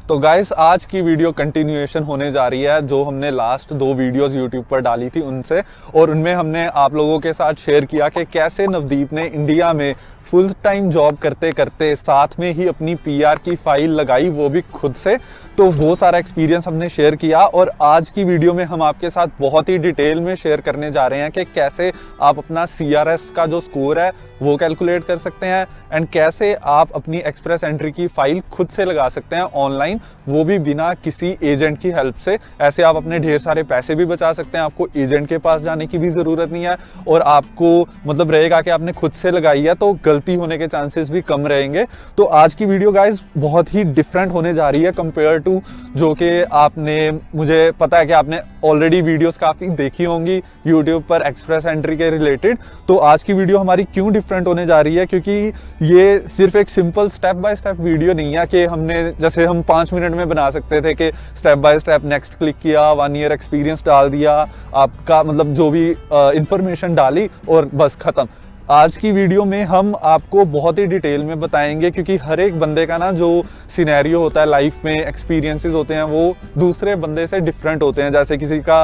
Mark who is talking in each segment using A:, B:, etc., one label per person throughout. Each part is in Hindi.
A: तो गाइस आज की वीडियो कंटिन्यूएशन होने जा रही है जो हमने लास्ट 2 वीडियोस यूट्यूब पर डाली थी उनसे, और उनमें हमने आप लोगों के साथ शेयर किया कि कैसे नवदीप ने इंडिया में फुल टाइम जॉब करते करते साथ में ही अपनी पीआर की फाइल लगाई, वो भी खुद से। तो वो सारा एक्सपीरियंस हमने शेयर किया और आज की वीडियो में हम आपके साथ बहुत ही डिटेल में शेयर करने जा रहे हैं कि कैसे आप अपना सीआरएस का जो स्कोर है वो कैलकुलेट कर सकते हैं एंड कैसे आप अपनी एक्सप्रेस एंट्री की फाइल खुद से लगा सकते हैं ऑनलाइन, वो भी बिना किसी एजेंट की हेल्प से। ऐसे आप अपने ढेर सारे पैसे भी बचा सकते हैं, आपको एजेंट के पास जाने की भी ज़रूरत नहीं है और आपको मतलब रहेगा कि आपने खुद से लगाई है तो गलती होने के चांसेस भी कम रहेंगे। तो आज की वीडियो गाइज बहुत ही डिफरेंट होने जा रही है कंपेयर टू जो कि आपने, मुझे पता है कि आपने ऑलरेडी वीडियोस काफ़ी देखी होंगी यूट्यूब पर एक्सप्रेस एंट्री के रिलेटेड। तो आज की वीडियो हमारी क्यों डिफरेंट होने जा रही है, क्योंकि ये सिर्फ एक simple step by step video नहीं है कि हमने जैसे हम 5 मिनट में बना सकते थे कि step by step next click किया, 1 ईयर एक्सपीरियंस डाल दिया, आपका मतलब जो भी इंफॉर्मेशन डाली और बस खत्म। आज की वीडियो में हम आपको बहुत ही डिटेल में बताएंगे, क्योंकि हर एक बंदे का ना जो सिनेरियो होता है लाइफ में, एक्सपीरियंसेस होते हैं वो दूसरे बंदे से डिफरेंट होते हैं। जैसे किसी का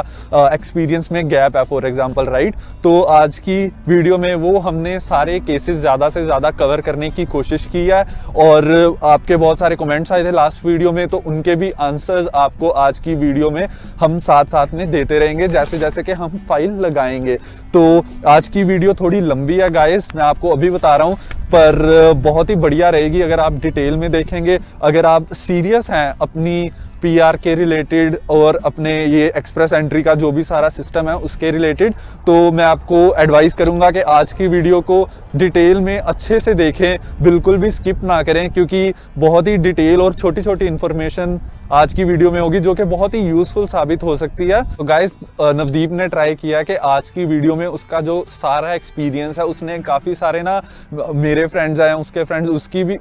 A: एक्सपीरियंस में गैप है फॉर एग्जांपल, राइट। तो आज की वीडियो में वो हमने सारे केसेस ज़्यादा से ज़्यादा कवर करने की कोशिश की है और आपके बहुत सारे कमेंट्स आए थे लास्ट वीडियो में, तो उनके भी आंसर्स आपको आज की वीडियो में हम साथ साथ में देते रहेंगे जैसे जैसे कि हम फाइल लगाएंगे। तो आज की वीडियो थोड़ी लंबी है गाइस, मैं आपको अभी बता रहा हूँ, पर बहुत ही बढ़िया रहेगी अगर आप डिटेल में देखेंगे। अगर आप सीरियस हैं अपनी पीआर के रिलेटेड और अपने ये एक्सप्रेस एंट्री का जो भी सारा सिस्टम है उसके रिलेटेड, तो मैं आपको एडवाइस करूंगा कि आज की वीडियो को डिटेल में अच्छे से देखें, बिल्कुल भी स्किप ना करें, क्योंकि बहुत ही डिटेल और छोटी छोटी इंफॉर्मेशन आज की वीडियो में होगी जो कि बहुत ही यूजफुल साबित हो सकती है। तो गाइस नवदीप ने ट्राई किया कि आज की वीडियो में उसका जो सारा एक्सपीरियंस है, उसने काफ़ी सारे ना मेरे फ्रेंड्स हैं, उसके फ्रेंड्स,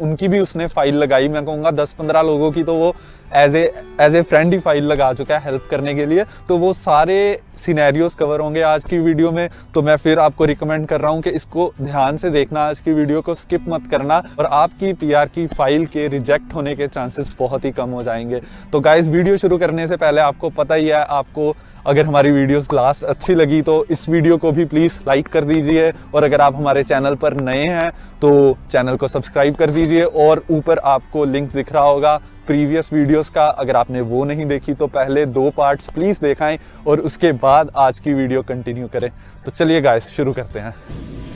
A: उनकी भी उसने फाइल लगाई। मैं कहूँगा 10-15 लोगों की तो वो एज ए फ्रेंड ही फाइल लगा चुका है हेल्प करने के लिए। तो वो सारे सिनेरियोज कवर होंगे आज की वीडियो में। तो मैं फिर आपको रिकमेंड कर रहा हूँ कि इसको ध्यान से देखना, आज की वीडियो को स्किप मत करना और आपकी पीआर की फाइल के रिजेक्ट होने के चांसेस बहुत ही कम हो जाएंगे। तो गाइस वीडियो शुरू करने से पहले आपको पता ही है, आपको अगर हमारी वीडियोस लास्ट अच्छी लगी तो इस वीडियो को भी प्लीज़ लाइक कर दीजिए, और अगर आप हमारे चैनल पर नए हैं तो चैनल को सब्सक्राइब कर दीजिए। और ऊपर आपको लिंक दिख रहा होगा प्रीवियस वीडियोस का, अगर आपने वो नहीं देखी तो पहले 2 पार्ट्स प्लीज़ देखाएं और उसके बाद आज की वीडियो कंटिन्यू करें। तो चलिए गाइस शुरू करते हैं।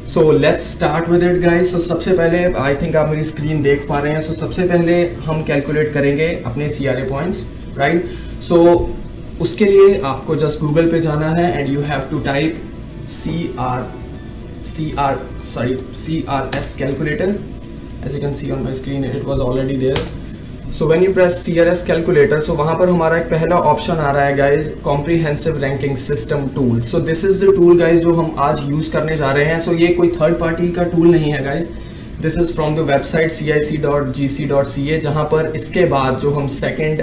B: So let's start with it guys. So सबसे पहले आई थिंक आप मेरी स्क्रीन देख पा रहे हैं। सो सबसे पहले हम कैलकुलेट करेंगे अपने CRA पॉइंट्स, राइट। सो उसके लिए आपको जस्ट गूगल पे जाना है and you have to type CRS calculator. As you can see on my screen, it was already there. So when you press CRS calculator, so वहाँ पर हमारा एक पहला ऑप्शन आ रहा है guys, comprehensive ranking system tool. So this is the tool guys जो हम आज यूज करने जा रहे हैं। सो ये कोई थर्ड पार्टी का टूल नहीं है guys, this is from the website cic.gc.ca, जहाँ पर इसके बाद जो हम सेकेंड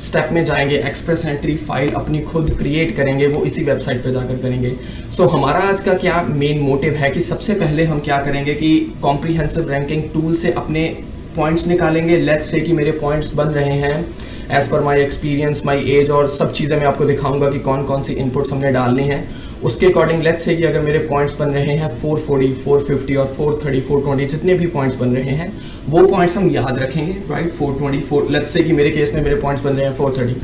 B: स्टेप में जाएंगे, एक्सप्रेस एंट्री फाइल अपनी खुद क्रिएट करेंगे, वो इसी वेबसाइट पे जाकर करेंगे। सो हमारा आज का क्या मेन मोटिव है कि सबसे पहले हम क्या करेंगे कि कॉम्प्रीहेंसिव रैंकिंग टूल से अपने पॉइंट्स निकालेंगे। लेट्स से कि मेरे पॉइंट्स बन रहे हैं as per my experience, my age और सब चीज़ें मैं आपको दिखाऊंगा कि कौन कौन सी इनपुट्स हमने डालनी है। उसके अकॉर्डिंग लेट्स से कि अगर मेरे पॉइंट्स बन रहे हैं 440, 450 और 430, 420, जितने भी पॉइंट्स बन रहे हैं वो पॉइंट्स हम याद रखेंगे, राइट। 424, लेट्स से कि मेरे केस में मेरे पॉइंट्स बन रहे हैं 430,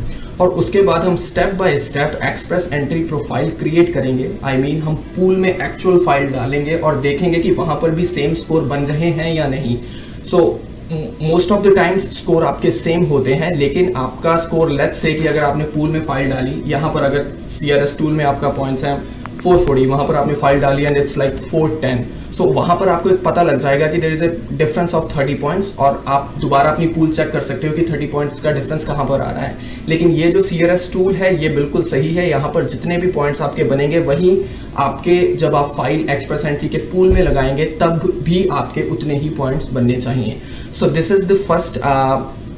B: और उसके बाद हम step by step express entry profile create करेंगे। आई मीन हम पूल में एक्चुअल फाइल डालेंगे और देखेंगे कि वहाँ पर भी सेम स्कोर बन रहे हैं या नहीं। So most of the times score आपके सेम होते हैं, लेकिन आपका स्कोर लेट्स से कि अगर आपने पूल में फाइल डाली, यहाँ पर अगर CRS टूल में आपका पॉइंट्स हैं 440, वहाँ पर आपने फाइल डाली एंड इट्स लाइक 410, सो वहाँ पर आपको एक पता लग जाएगा कि there is a difference of 30 points, और आप दोबारा अपनी पूल चेक कर सकते हो कि 30 पॉइंट्स का डिफरेंस कहाँ पर आ रहा है। लेकिन ये जो CRS टूल है ये बिल्कुल सही है, यहाँ पर जितने भी पॉइंट्स आपके बनेंगे वही आपके जब आप फाइल एक्सप्रेस एंट्री के पूल में लगाएंगे तब भी आपके उतने ही पॉइंट्स बनने चाहिए। सो this is the first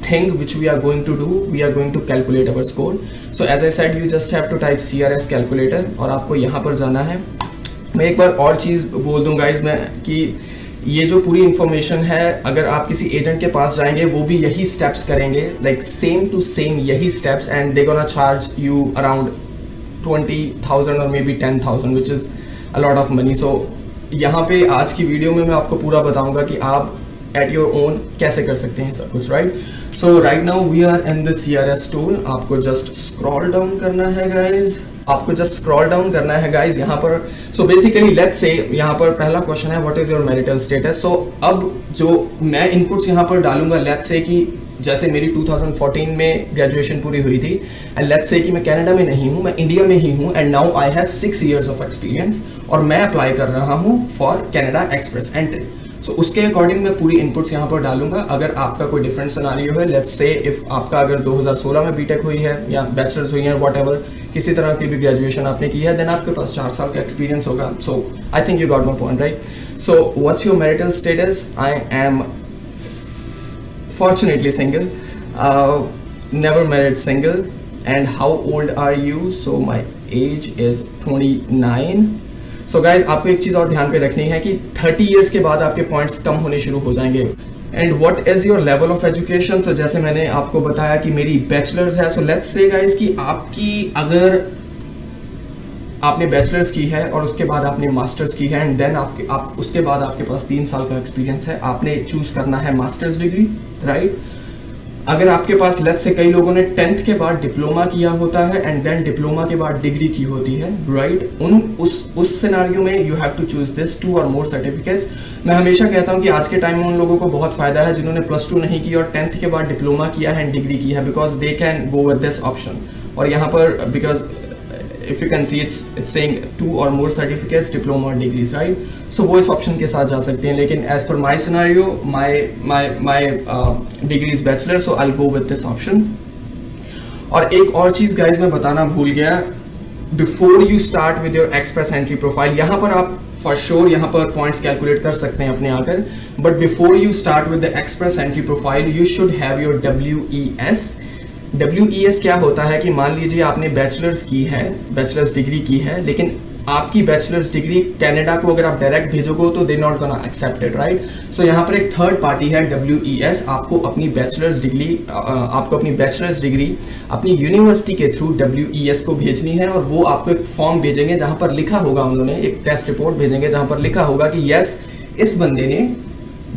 B: thing which we are going to do. We are going to calculate our score. So as I said, you just have to type CRS calculator और आपको यहाँ पर जाना है। मैं एक बार और चीज़ बोल दूँ गाइज मैं कि ये जो पूरी इंफॉर्मेशन है, अगर आप किसी एजेंट के पास जाएंगे वो भी यही स्टेप्स करेंगे, लाइक सेम टू सेम यही steps, and they gonna charge you around 20,000 और maybe 10,000 which is a lot of money. So यहाँ पे आज की वीडियो में मैं आपको पूरा बताऊंगा कि आप एट योर ओन कैसे कर सकते हैं सब कुछ, right. So right now we are in the CRS tool. आपको जस्ट स्क्रॉल डाउन करना है गाइज, आपको जस्ट स्क्रॉल डाउन करना है गाइज यहाँ पर। सो बेसिकली लेट्स से यहाँ पर पहला क्वेश्चन है what is your marital status. So अब जो मैं इनपुट्स यहाँ पर डालूंगा, लेट्स से कि जैसे मेरी 2014 में ग्रेजुएशन पूरी हुई थी, एंड लेट्स से कि मैं कनाडा में नहीं हूँ, मैं इंडिया में ही हूँ, and now I have 6 years of experience और मैं अप्लाई कर रहा हूँ फॉर कनाडा एक्सप्रेस एंट्री। सो उसके अकॉर्डिंग मैं पूरी इनपुट्स यहाँ पर डालूंगा। अगर आपका कोई डिफरेंट सिनेरियो है, लेट्स से इफ आपका अगर 2016 में बीटेक हुई है या बैचलर्स हुई है, व्हाटएवर किसी तरह की भी ग्रेजुएशन आपने की है, देन आपके पास 4 साल का एक्सपीरियंस होगा। So I think you got my point, right. So what's your marital status? I am fortunately single, never married, single. And how old are you? So my age is 29. So guys, आपको एक चीज और ध्यान पे रखनी है कि 30 years के बाद आपके पॉइंट्स कम होने शुरू हो जाएंगे। And what is your level of education? So जैसे मैंने आपको बताया कि मेरी बैचलर्स है, सो लेट्स से गाइज कि आपकी अगर आपने बैचलर्स की है और उसके बाद आपने मास्टर्स की है, एंड देन आप उसके बाद आपके पास 3 साल का एक्सपीरियंस है, आपने चूज करना है मास्टर्स डिग्री, राइट। अगर आपके पास लेट्स से कई लोगों ने 10th के बाद डिप्लोमा किया होता है एंड देन डिप्लोमा के बाद डिग्री की होती है, राइट। उस सिनेरियो में you have to choose this 2 और मोर सर्टिफिकेट्स। मैं हमेशा कहता हूं कि आज के टाइम में उन लोगों को बहुत फायदा है जिन्होंने +2 नहीं की और 10th के बाद डिप्लोमा किया है एंड डिग्री की है, because they can go with this option. और यहाँ पर because if you can see it's saying 2 or more certificates, diploma or degrees, right? So वो इस ऑप्शन के साथ जा सकते हैं, लेकिन as per my scenario, my degree is bachelor, so I'll go with this option. और एक और चीज गाइज मैं बताना भूल गया, before you start with your express entry profile, यहाँ पर आप for sure यहाँ पर पॉइंट्स कैलकुलेट कर सकते हैं अपने आकर, but before you start with the express entry profile, you should have your WES. WES क्या होता है कि मान लीजिए आपने बैचलर्स की है, बैचलर्स डिग्री की है, लेकिन आपकी बैचलर्स डिग्री कनाडा को अगर आप डायरेक्ट भेजोगे तो they not gonna accept it, right. So यहाँ पर एक थर्ड पार्टी है WES, आपको अपनी बैचलर्स डिग्री अपनी यूनिवर्सिटी के थ्रू WES को भेजनी है, और वो आपको एक फॉर्म भेजेंगे जहां पर लिखा होगा, उन्होंने एक टेस्ट रिपोर्ट भेजेंगे जहां पर लिखा होगा कि यस इस बंदे ने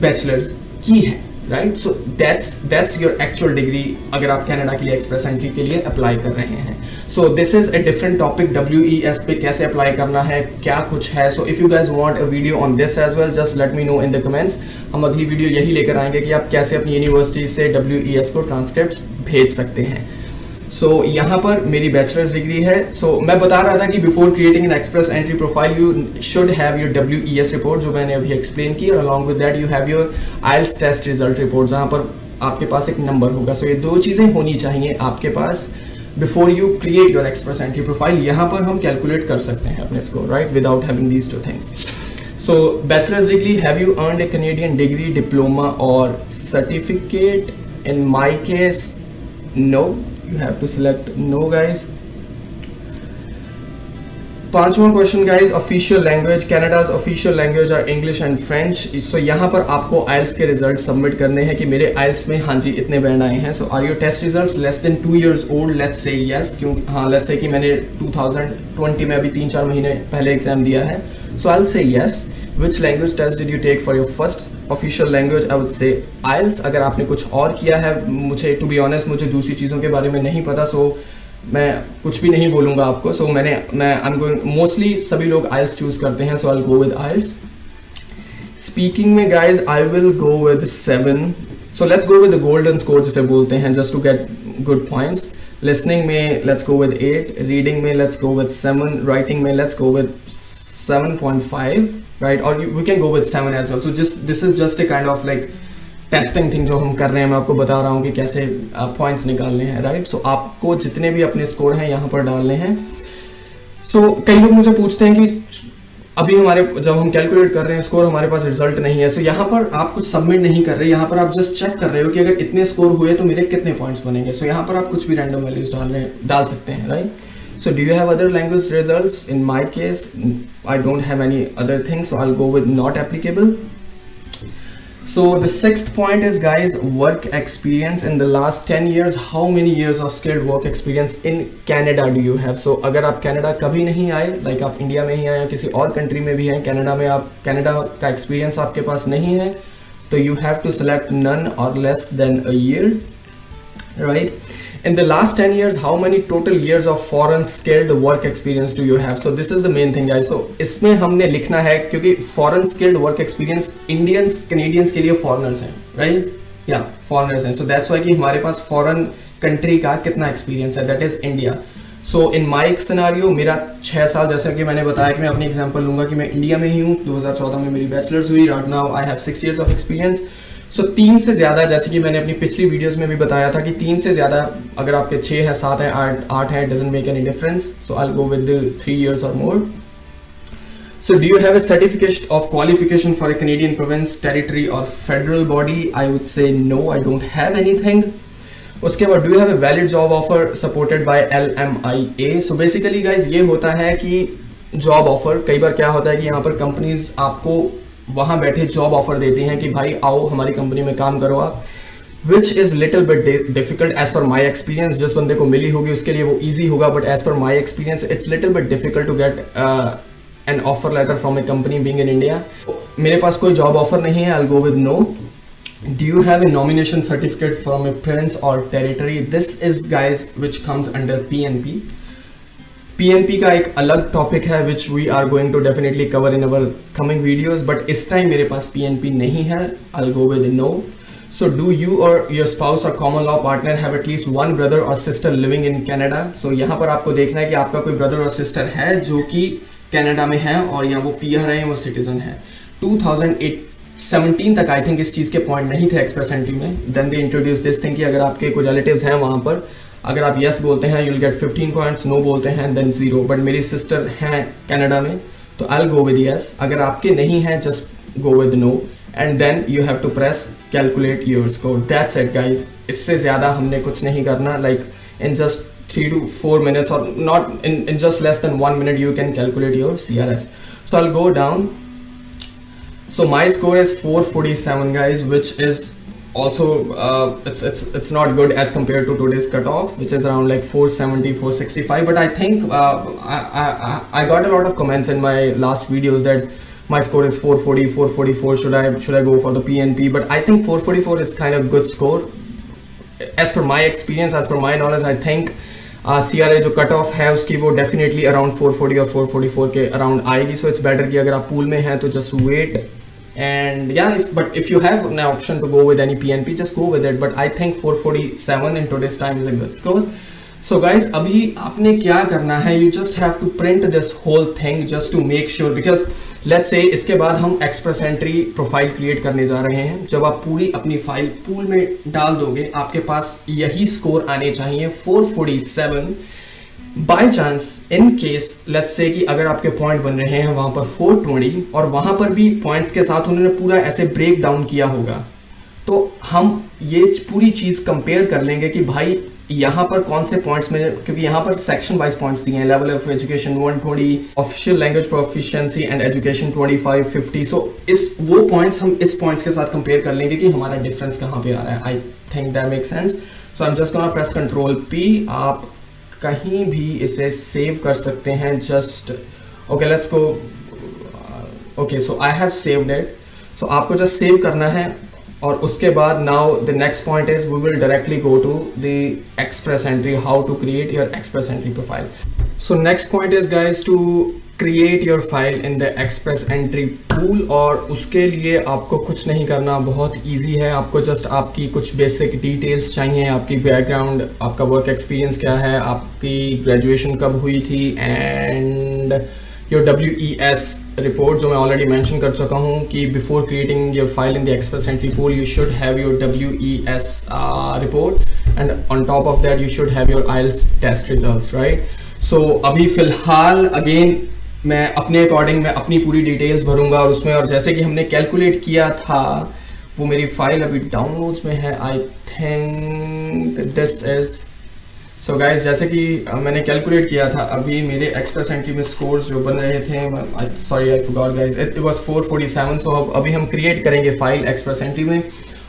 B: बैचलर्स की है, right. So that's your actual degree अगर आप कनाडा के लिए एक्सप्रेस एंट्री के लिए अप्लाई कर रहे हैं। So this is a different topic, WES पे कैसे अप्लाई करना है, क्या कुछ है। So if you guys want a video on this as well, just let me know in the comments. हम अगली वीडियो यही लेकर आएंगे कि आप कैसे अपनी यूनिवर्सिटी से WES को ट्रांसक्रिप्ट भेज सकते हैं। सो यहाँ पर मेरी बैचलर्स डिग्री है। सो मैं बता रहा था कि before creating an express entry profile you should have your WES report, जो मैंने अभी एक्सप्लेन की, और along with that you have your IELTS test result report, जहाँ पर आपके पास एक नंबर होगा। सो ये 2 चीजें होनी चाहिए आपके पास before you create your express entry profile. यहाँ पर हम कैलकुलेट कर सकते हैं अपने score, right, without having these 2 things. So bachelor's degree, have you earned a Canadian degree, diploma or certificate? In my case, no. You have to select no, guys. 5वां question guys, official language. Canada's official language are English and French. So यहाँ पर आपको IELTS के रिजल्ट सबमिट करने हैं कि मेरे IELTS में हाँ जी इतने बैंड आए हैं। So are your test results less than 2 years old? Let's say yes, क्योंकि हाँ लेट्स से कि मैंने 2020 में अभी 3-4 महीने पहले एग्जाम दिया है। So I will say yes. Which language test did you take for your first official language? I would say IELTS. अगर आपने कुछ और किया है, मुझे to be honest मुझे दूसरी चीज़ों के बारे में नहीं पता, सो मैं कुछ भी नहीं बोलूँगा आपको। सो I'm going mostly सभी लोग IELTS चूज करते हैं, so I'll go with IELTS. Speaking में guys I will go with 7. So let's go with the golden score जिसे बोलते हैं, just to get good points. Listening में let's go with 8. Reading में let's go with 7. Writing में let's go with 7.5. right, or we can go with 7 as well. So this is just a kind of like testing thing जो हम कर रहे हैं, मैं आपको बता रहा हूँ कि कैसे पॉइंट्स निकालने हैं, राइट। सो आपको जितने भी अपने स्कोर हैं यहाँ पर डालने हैं। सो कई लोग मुझे पूछते हैं कि अभी जब हम कैलकुलेट कर रहे हैं स्कोर, हमारे पास रिजल्ट नहीं है। सो यहाँ पर आप कुछ सबमिट नहीं कर रहे, यहाँ पर आप जस्ट चेक कर रहे हो कि अगर इतने स्कोर हुए तो मेरे कितने पॉइंट्स बनेंगे। सो यहाँ पर आप कुछ भी रैंडम वैल्यूज डाल सकते हैं, right. So do you have other language results? In my case, I don't have any other thing, so I'll go with not applicable. So the sixth point is, guys, work experience. In the last 10 years, how many years of skilled work experience in Canada do you have? So अगर आप कनाडा कभी नहीं आए, like आप इंडिया में ही आए या किसी और कंट्री में भी हैं, कनाडा में आप कनाडा का एक्सपीरियंस आपके पास नहीं है, तो you have to select none or less than a year, right? In the last 10 years, how many total years of foreign skilled work experience do you have? So this is the main thing, guys. So इसमें हमने लिखना है, क्योंकि foreign skilled work experience Indians, Canadians के लिए foreigners हैं, right? Yeah, foreigners हैं. So that's why कि हमारे पास foreign country का कितना experience है, that is India. So in my scenario, मेरा 6 साल, जैसे कि मैंने बताया कि मैं अपनी एग्जांपल लूँगा कि मैं इंडिया में ही हूँ, 2014 में मेरी बैचलर्स हुई, right now I have 6 years of experience. सो 3 से ज़्यादा, जैसे कि मैंने अपनी पिछली वीडियोस में भी बताया था कि 3 से ज़्यादा, अगर आपके 6 है, 7 है, 8 है, doesn't make any difference. So I will go with 3 years और मोर. So do you have a certificate of qualification for a Canadian province, territory or federal body? I would say no, I don't have anything. उसके बाद do you have a valid job offer supported by LMIA? So basically guys, ये होता है कि जॉब ऑफर, कई बार क्या होता है कि यहाँ पर कंपनीज आपको वहाँ बैठे जॉब ऑफर देती हैं कि भाई आओ हमारी कंपनी में काम करो आप, which is little bit difficult as per my experience. जिस बंदे को मिली होगी उसके लिए वो ईजी होगा, but as per my experience it's little bit difficult to get an offer letter from a company being in India. मेरे पास कोई जॉब ऑफर नहीं है, I will go with no. Do you have a nomination certificate from a province or territory? This is, guys, which comes under PNP. PNP का एक अलग टॉपिक है which we are going to definitely cover in our coming videos, but इस टाइम मेरे पास PNP नहीं है. I'll go with no. So do you or your spouse or common law partner have at least one brother or sister living in Canada? So यहाँ पर आपको देखना है कि आपका कोई ब्रदर और सिस्टर है जो कि कनाडा में है और या वो PR है, वो सिटीजन है. 2017 तक आई थिंक इस चीज़ के पॉइंट नहीं थे एक्सप्रेस एंट्री में. Then they introduce this thing कि अगर आपके कोई रिलेटिव्स हैं वहाँ पर, अगर आप यस बोलते हैं you'll get 15 points, नो बोलते हैं then 0. बट मेरी सिस्टर हैं कनाडा में तो I'll go with yes. अगर आपके नहीं हैं just go with no and then you have to press calculate your score. That's it guys. इससे ज़्यादा हमने कुछ नहीं करना. Like in just 3 to 4 minutes or not in just less than 1 minute you can calculate your CRS. So I'll go down. So my score is 447 guys, which is also it's not good as compared to today's cutoff, which is around like 470 465. But I think I got a lot of comments in my last videos that my score is 440 444. Should I go for the PNP? But I think 444 is kind of good score as per my experience, as per my knowledge. I think CRA जो कट ऑफ है उसकी वो डेफिनेटली अराउंड 440 और 444 के अराउंड आएगी. सो इट्स बेटर कि अगर आप पूल में हैं तो just wait. And yeah, if you have an option to go with any PNP, just go with it. But I think 447 in today's time is a good score. So guys, अभी आपने क्या करना है, you just have to print this whole thing just to make sure, because let's say इसके बाद हम एक्सप्रेस एंट्री प्रोफाइल क्रिएट करने जा रहे हैं. जब आप पूरी अपनी फाइल पूल में डाल दोगे आपके पास यही स्कोर आने चाहिए 447. By chance in case let's say कि अगर आपके पॉइंट बन रहे हैं वहां पर 420 और वहां पर भी पॉइंट्स के साथ उन्होंने पूरा ऐसे ब्रेक डाउन किया होगा, तो हम ये पूरी चीज कंपेयर कर लेंगे कि भाई यहाँ पर कौन से पॉइंट्स में, क्योंकि यहाँ पर सेक्शन वाइज पॉइंट्स दिए हैं. Level of education 120, official language proficiency and education 25 50. सो इस वो पॉइंट्स हम इस पॉइंट्स के साथ कंपेयर कर लेंगे कि हमारा डिफरेंस कहाँ पे आ रहा है. I think that make sense. So I am just gonna press control P. आप कहीं भी इसे सेव कर सकते हैं. Just okay, let's go. Okay, so I have saved it. So आपको जस्ट सेव करना है और उसके बाद now the next point is we will directly go to the express entry, how to create your express entry profile. So next point is guys to create your file in the express entry pool. और उसके लिए आपको कुछ नहीं करना, बहुत ईजी है. आपको जस्ट आपकी कुछ बेसिक डिटेल्स चाहिए, आपकी बैकग्राउंड, आपका वर्क एक्सपीरियंस क्या है, आपकी ग्रेजुएशन कब हुई थी, एंड योर WES रिपोर्ट जो मैं ऑलरेडी मेंशन कर चुका हूँ कि before creating your file in the express entry pool you should have your WES report and on top of that you should have your IELTS test results, right. So अभी फिलहाल अगेन मैं अपने अकॉर्डिंग मैं अपनी पूरी डिटेल्स भरूंगा और उसमें, और जैसे कि हमने कैलकुलेट किया था वो मेरी फाइल अभी डाउनलोड्स में है. I think this is so guys जैसे कि मैंने कैलकुलेट किया था, अभी मेरे एक्सप्रेस एंट्री में स्कोर्स जो बन रहे थे, sorry I forgot guys, it was 447. सो अभी हम क्रिएट करेंगे फाइल एक्सप्रेस एंट्री में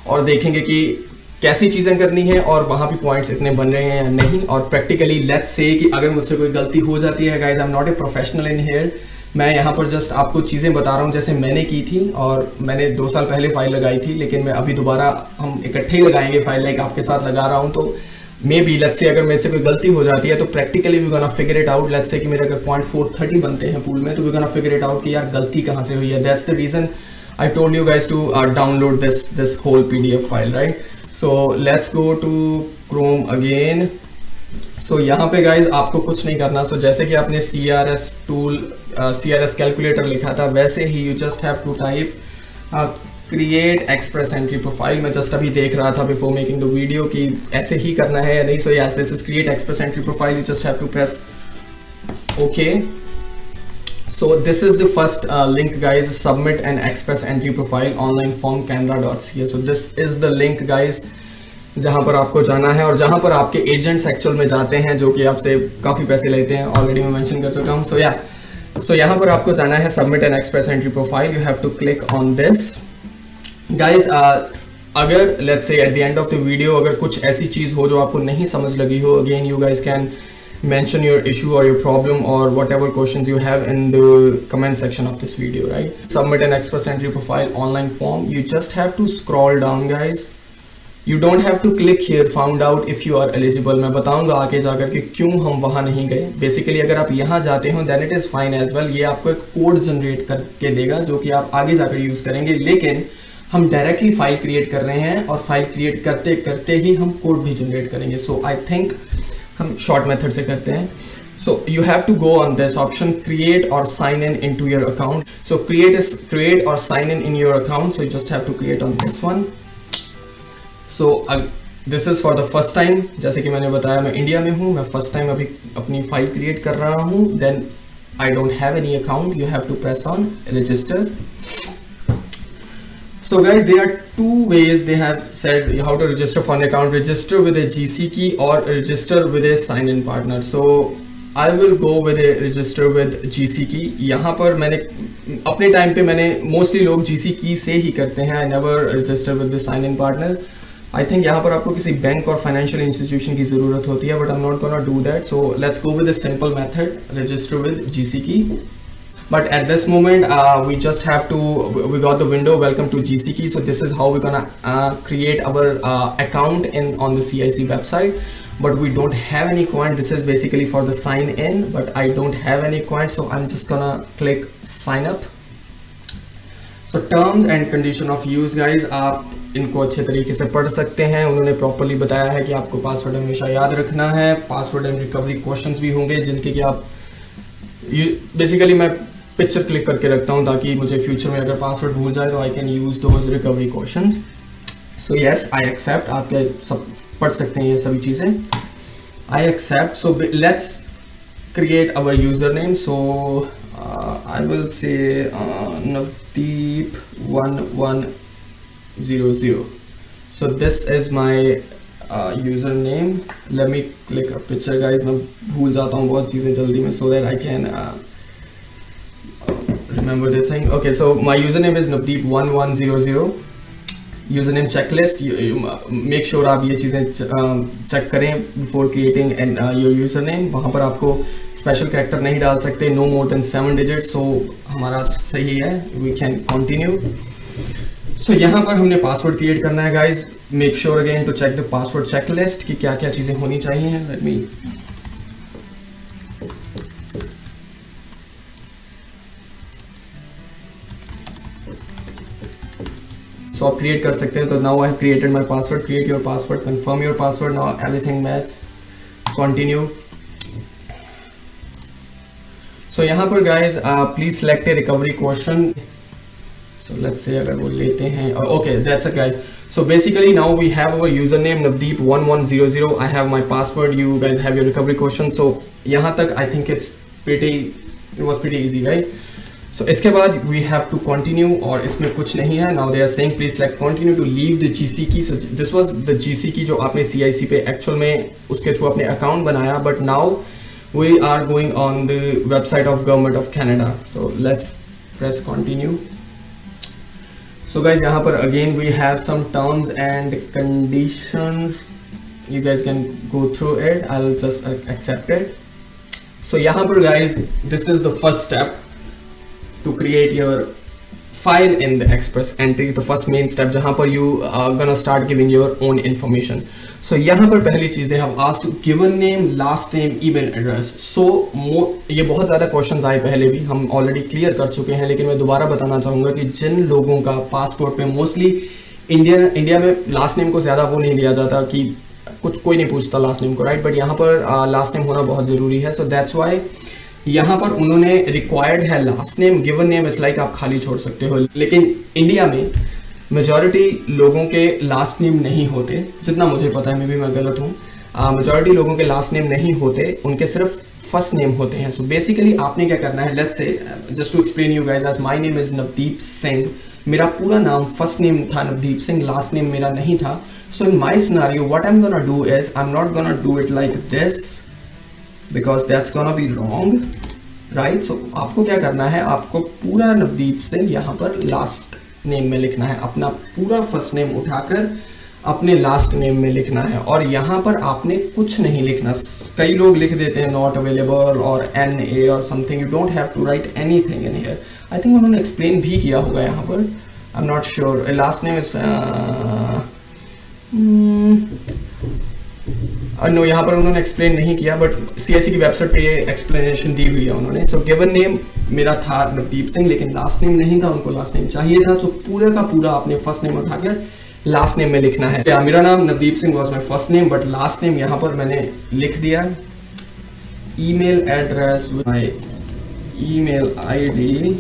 B: और देखेंगे कि कैसी चीज़ें करनी है और वहाँ पे पॉइंट्स इतने बन रहे हैं या नहीं. और प्रैक्टिकली लेट्स से कि अगर मुझसे कोई गलती हो जाती है guys, I am not a professional in here, मैं यहाँ पर जस्ट आपको चीज़ें बता रहा हूँ जैसे मैंने की थी. और मैंने 2 साल पहले फाइल लगाई थी, लेकिन मैं अभी दोबारा हम इकट्ठे ही लगाएंगे फाइल, लाइक आपके साथ लगा रहा हूँ. तो मे बी लेट्स से अगर मेरे से कोई गलती हो जाती है तो practically we gonna figure it out. Let's say कि मेरे अगर 0.430 बनते हैं पूल में, तो we gonna figure it out कि यार गलती कहाँ से हुई है. That's the reason I told you guys to download this whole PDF file, right. So let's go to Chrome again. So यहाँ पे गाइज आपको कुछ नहीं करना. सो जैसे कि आपने CRS टूल CRS कैलकुलेटर लिखा था, वैसे ही you just have to type create express entry profile. मैं जस्ट अभी देख रहा था बिफोर मेकिंग द वीडियो कि ऐसे ही करना है या नहीं. So yes, this is create express entry profile. You just have to press okay. So this is the first link guys, submit an express entry profile online form canara.ca. So this is the link guys जहाँ पर आपको जाना है और जहाँ पर आपके एजेंट्स एक्चुअल में जाते हैं जो कि आपसे काफ़ी पैसे लेते हैं. ऑलरेडी मैं मेंशन कर चुका हूँ. सो यहाँ पर आपको जाना है submit an express entry profile. You have to click on this guys. अगर let's say at the end of the video अगर कुछ ऐसी चीज़ हो जो आपको नहीं समझ लगी हो, again you guys can mention your issue or your problem or whatever questions you have in the comment section of this video, right. Submit an express entry profile online form. You just have to scroll down guys. You don't have to click here found out if you are eligible. मैं बताऊंगा आगे जाकर कि क्यों हम वहाँ नहीं गए. बेसिकली अगर आप यहाँ जाते हो then it is fine as well. ये आपको एक कोड जनरेट करके देगा जो कि आप आगे जाकर यूज़ करेंगे, लेकिन हम डायरेक्टली फाइल क्रिएट कर रहे हैं और फाइल क्रिएट करते करते ही हम कोड भी जनरेट करेंगे. सो आई थिंक हम शॉर्ट मेथड से करते हैं. So you have to go on this option, create or sign in into your account. So create or sign in your account. So you just have to create on this one. So this is for the first time. जैसे कि मैंने बताया मैं इंडिया में हूँ, मैं फर्स्ट टाइम अभी अपनी फाइल क्रिएट कर रहा हूँ. Then I don't have any account. You have to press on register. So guys, there are 2 ways they have said how to register for an account. Register with a GC key or register with a sign-in partner. So I will go with a register with GC key. यहाँ पर मैंने अपने टाइम पे मैंने मोस्टली लोग GC key से ही करते हैं. I never register with the sign-in partner. I think यहाँ पर आपको किसी बैंक और फाइनेंशियल इंस्टीट्यूशन की ज़रूरत होती है, but I'm not gonna do that. So let's go with a simple method, register with GC key. But at this moment we just have to, we got the window welcome to GC key. So this is how we're gonna create our account on the CIC website, but we don't have any coin. This is basically for the sign in, but I don't have any coin, so I'm just gonna click sign up. So terms and condition of use guys, आप इनको अच्छे तरीके से पढ़ सकते हैं. उन्होंने प्रॉपरली बताया है कि आपको पासवर्ड हमेशा याद रखना है. पासवर्ड एंड रिकवरी क्वेश्चंस भी होंगे जिनके कि आप बेसिकली मैं पिक्चर क्लिक करके रखता हूँ ताकि मुझे फ्यूचर में अगर पासवर्ड भूल जाए तो I can use those recovery questions. So yes I accept. आपके सब पढ़ सकते हैं ये सभी चीज़ें. I accept. So let's create our user name. So I will say Navdeep 1100. So this is my username. Let me click a picture guys. मैं भूल जाता हूँ बहुत चीज़ें जल्दी में, so that I can remember this thing. Okay, so my username is Navdeep 1100. Username checklist. You make sure आप ये चीज़ें चेक करें before creating your username. वहाँ पर आपको special character नहीं डाल सकते, no more than 7 digits. So हमारा सही है. We can continue. So यहाँ पर हमने पासवर्ड क्रिएट करना है guys. Make sure again to check the password checklist कि क्या क्या चीज़ें होनी चाहिए. Let me. So आप क्रिएट कर सकते हैं. तो now I have created my password. Create your password. Confirm your password. Now everything match. Continue. So यहाँ पर guys please select a recovery question. So let's say अगर वो लेते हैं. Okay, that's it guys. So basically now we have our username Navdeep 1100. I have my password. You guys have your recovery question. So यहाँ तक I think it was pretty easy, right? So इसके बाद we have to continue, और इसमें कुछ नहीं है. Now they are saying please select continue to leave the GC key. So this was the GC key जो आपने CIC पे एक्चुअल में उसके थ्रू अपने अकाउंट बनाया, but now we are going on the website of Government of Canada. So let's press continue. So guys, यहाँ पर again we have some terms and conditions. You guys can go through it. I'll just accept it. So यहाँ पर guys, this is the first step to create your file in the Express Entry. The first main step जहाँ पर you are gonna start giving your own information. So यहाँ पर पहली चीज़ they have asked you given name, last name, email address. So ये बहुत ज़्यादा questions आए पहले भी, हम already clear कर चुके हैं, लेकिन मैं दोबारा बताना चाहूँगा कि जिन लोगों का पासपोर्ट पे मोस्टली इंडिया में लास्ट नेम को ज़्यादा वो नहीं दिया जाता कि कुछ कोई नहीं पूछता लास्ट नेम को, राइट, बट यहाँ पर लास्ट नेम होना बहुत ज़रूरी है. सो दैट्स वाई यहाँ पर उन्होंने रिक्वायर्ड है last name. Given name is like आप खाली छोड़ सकते हो, लेकिन इंडिया में मेजॉरिटी लोगों के लास्ट नेम नहीं होते, जितना मुझे पता है, मे बी मैं गलत हूँ. मेजॉरिटी लोगों के लास्ट नेम नहीं होते, उनके सिर्फ फर्स्ट नेम होते हैं. सो बेसिकली आपने क्या करना है, let's say just to explain you guys, as my name is Navdeep Singh. मेरा पूरा नाम फर्स्ट नेम था नवदीप सिंह, लास्ट नेम मेरा नहीं था. So in my scenario, what I'm gonna do is I'm not gonna do it like this because that's gonna be wrong, right? So आपको क्या करना है, आपको पूरा नवदीप सिंह यहाँ पर लास्ट नेम में लिखना है, अपना पूरा फर्स्ट नेम उठाकर अपने लास्ट नेम में लिखना है, और यहाँ पर आपने कुछ नहीं लिखना. कई लोग लिख देते हैं नॉट अवेलेबल और NA और something. You don't have to write anything in here. I think उन्होंने एक्सप्लेन भी किया होगा यहाँ पर, I am not sure. Last name is no, यहाँ पर उन्होंने एक्सप्लेन नहीं किया, बट CIC की वेबसाइट पे ये एक्सप्लेनेशन दी हुई है उन्होंने. सो गिवन नेम मेरा था नवदीप सिंह, लेकिन लास्ट नेम नहीं था, उनको लास्ट नेम चाहिए था. तो पूरा का पूरा आपने फर्स्ट नेम उठाकर लास्ट नेम में लिखना है. मेरा नाम Navdeep Singh was my first name, but last name यहाँ पर मैंने लिख दिया. Email address, my email ID,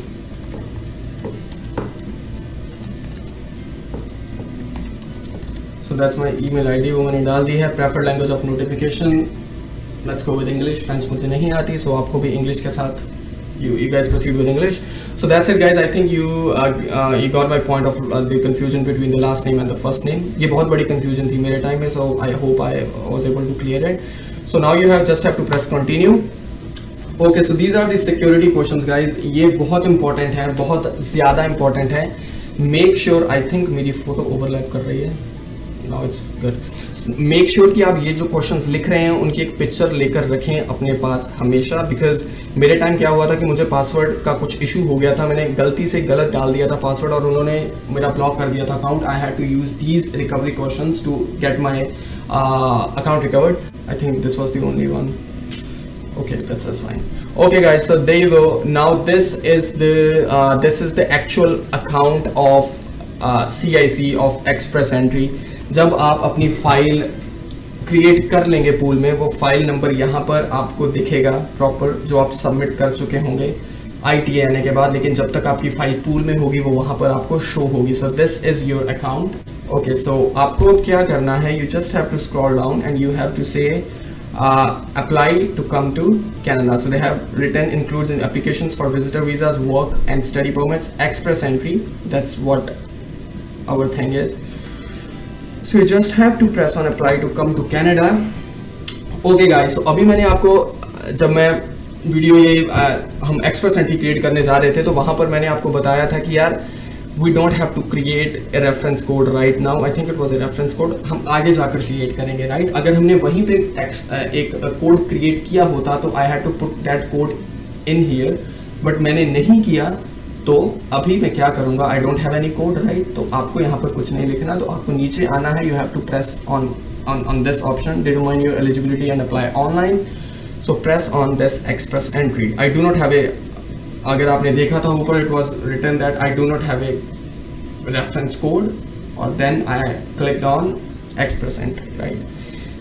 B: so that's my email ID, वो मैंने डाल दी है. Preferred language of notification, let's go with English. French मुझे नहीं आती, सो आपको भी इंग्लिश के साथ you guys proceed with English. So that's it guys. I think you got my point of the confusion between the last name and the first name. ये बहुत बड़ी confusion थी मेरे टाइम में, so I hope I was able to clear it. So now you just have to press continue. Okay, so these are the security questions guys. ये बहुत important है, बहुत ज़्यादा important है. Make sure, I think मेरी photo overlap कर रही है. Now it's good. Make sure कि आप ये जो क्वेश्चंस लिख रहे हैं उनकी एक पिक्चर लेकर रखें अपने पास हमेशा, बिकॉज मेरे टाइम क्या हुआ था कि मुझे पासवर्ड का कुछ इशू हो गया था, मैंने गलती से गलत डाल दिया था पासवर्ड और उन्होंने मेरा ब्लॉक कर दिया था account. I had to use these recovery questions to get my account recovered. I think this was the only one. Okay, that's fine. Okay guys, so there you go. Now this is the actual account of CIC of Express Entry. जब आप अपनी फाइल क्रिएट कर लेंगे पूल में, वो फाइल नंबर यहाँ पर आपको दिखेगा प्रॉपर, जो आप सबमिट कर चुके होंगे ITA आने के बाद, लेकिन जब तक आपकी फाइल पूल में होगी वो वहाँ पर आपको शो होगी. So this is your account. Okay, so आपको अब क्या करना है, you just have to scroll down and you have to say apply to come to Canada. So they have written includes in applications for visitor visas, work and study permits, Express Entry. That's what our thing is. So you just have to press on apply to come to Canada. Okay guys, so अभी मैंने आपको, जब मैं वीडियो ये हम Express Entry क्रिएट करने जा रहे थे, तो वहाँ पर मैंने आपको बताया था कि यार we don't have to create a reference code right now. I think it was a reference code. हम आगे जाकर क्रिएट करेंगे, राइट? अगर हमने वहीं पे एक कोड क्रिएट किया होता तो I had to put that code in here, but मैंने नहीं किया. तो अभी मैं क्या करूँगा, I don't have any code, right? तो आपको यहाँ पर कुछ नहीं लिखना, तो आपको नीचे आना है. You have to press on this option, determine your eligibility and apply online. So press on this Express Entry. I do not have a, अगर आपने देखा था ऊपर, it was written that I do not have a reference code, और then I clicked on Express Entry, right?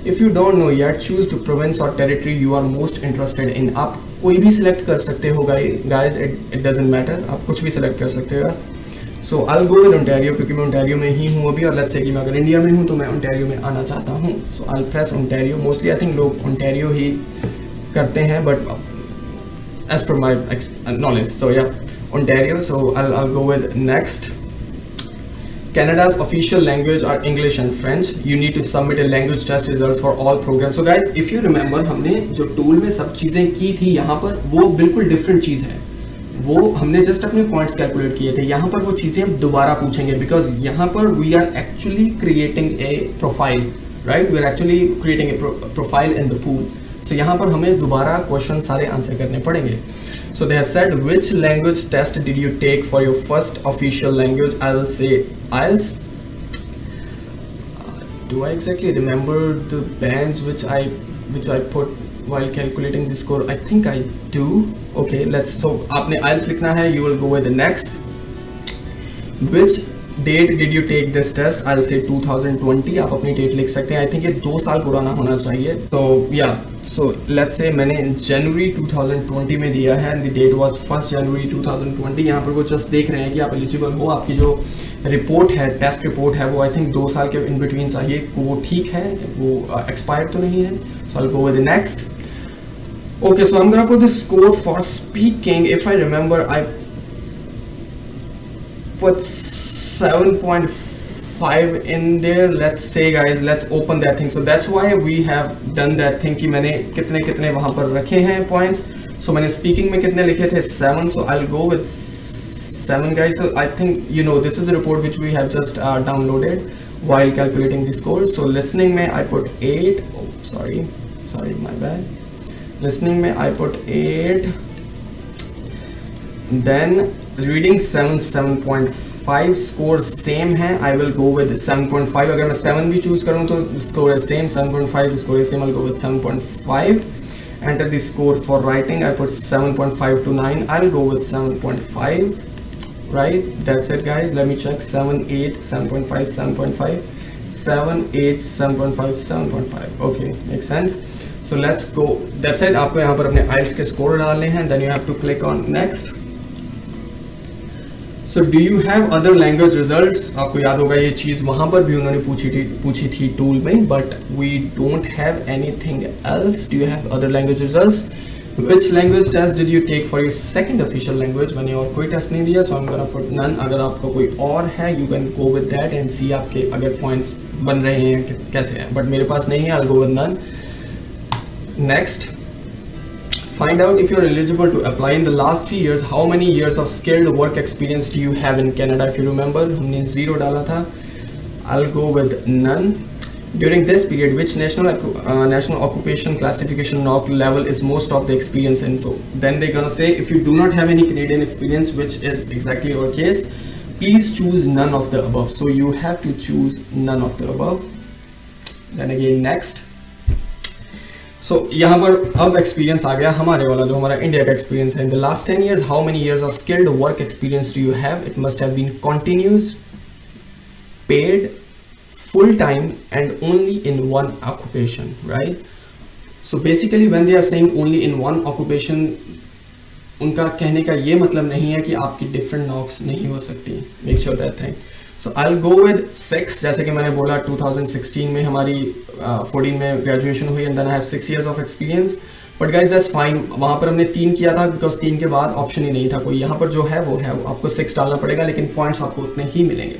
B: If you don't know yet, choose the province or territory you are most interested in. आप कोई भी सिलेक्ट कर सकते हो guys, it doesn't matter, आप कुछ भी सिलेक्ट कर सकते हो. So I'll go with Ontario क्योंकि मैं Ontario में ही हूँ अभी, और let's say कि मैं अगर इंडिया में हूँ तो मैं Ontario में आना चाहता हूँ. So I'll press Ontario. Mostly I think लोग Ontario ही करते हैं, but as per my knowledge. So yeah, Ontario. So I'll go with next. Canada's official language are English and French. You need to submit a language test results for all programs. So guys, if you remember, हमने जो टूल में सब चीज़ें की थी यहाँ पर, वो बिल्कुल डिफरेंट चीज़ है. वो हमने जस्ट अपने पॉइंट्स कैलकुलेट किए थे. यहाँ पर वो चीज़ें हम दोबारा पूछेंगे, बिकॉज यहाँ पर we are actually creating a profile, right. We are actually creating a profile in the pool. So यहाँ पर हमें दोबारा क्वेश्चन सारे आंसर करने पड़ेंगे. So they have said, which language test did you take for your first official language? I'll say IELTS. Do I exactly remember the bands which I put while calculating the score? I think I do. Okay, so आपने IELTS लिखना है. You will go with the next. Which date did you take this test? I'll say 2020. आप अपनी डेट लिख सकते हैं. I think ये 2 साल पुराना होना चाहिए. So yeah, so let's say मैंने January 2020 में दिया है and the date was 1st January 2020. यहाँ पर वो जस्ट देख रहे हैं कि आप एलिजिबल हो. आपकी जो रिपोर्ट है, टेस्ट रिपोर्ट है, वो आई थिंक 2 साल के इन बिटवीन चाहिए. वो ठीक है, वो एक्सपायर्ड तो नहीं है. So I'll go with the next. Okay, so I'm gonna put the score for speaking. If I remember, I put 7.5 in there. Let's say guys, let's open that thing. So that's why we have done that thing कि मैंने कितने वहाँ पर रखे हैं points. So मैंने speaking में कितने लिखे थे? 7. So I'll go with 7 guys. So I think you know this is the report which we have just downloaded while calculating the score. So listening में I put 8. Oh, sorry my bad. Listening में I put 8. Then reading 7.5. Score same है. I will go with 7.5. अगर मैं 7 भी चूज करूँ तो स्कोर है सेम. 7.5 स्कोर है same. I go with 7.5. Enter the score for writing. I put 7.5 to 9. I will go with 7.5. right, that's it guys. Let me check. 7, 8, 7.5, 7.5, 7, 8, 7.5, 7.5. okay, makes sense. So let's go. That's it. आपको यहाँ पर अपने IELTS के स्कोर डालने हैं. Then you have to click on next. So do you have other language results? आपको याद होगा ये चीज़ वहाँ पर भी उन्होंने पूछी थी टूल में. But we don't have anything else. Do you have other language results? Which language test did you take for your second official language? मैंने और कोई टेस्ट नहीं दिया, so I'm gonna put none. अगर आपका कोई और है, you can go with that and see आपके अगर points बन रहे हैं कैसे हैं. But मेरे पास नहीं है, I'll go with none. Next, find out if you're eligible to apply in the last 3 years. How many years of skilled work experience do you have in Canada? If you remember, हमने 0 डाला था. I'll go with none. During this period, which national occupation classification NOC level is most of the experience in? So then they're gonna say, if you do not have any Canadian experience, which is exactly your case, please choose none of the above. So you have to choose none of the above. Then again, next. So यहाँ पर अब experience आ गया हमारे वाला जो हमारा इंडिया का experience है. In the last 10 years, how many years of skilled work experience do you have? It must have been continuous, paid, full time, and only in one occupation, right? So basically when they are saying only in one occupation, उनका कहने का ये मतलब नहीं है कि आपकी different NOCs नहीं हो सकती. Make sure that thing. So I'll go with 6. जैसे कि मैंने बोला 2016 में हमारी 14 में graduation हुई and then I have 6 years of experience. But guys that's fine. वहाँ पर हमने 3 किया था because 3 के बाद option ही नहीं था कोई. यहाँ पर जो है वो है, आपको 6 डालना पड़ेगा लेकिन points आपको उतने ही मिलेंगे.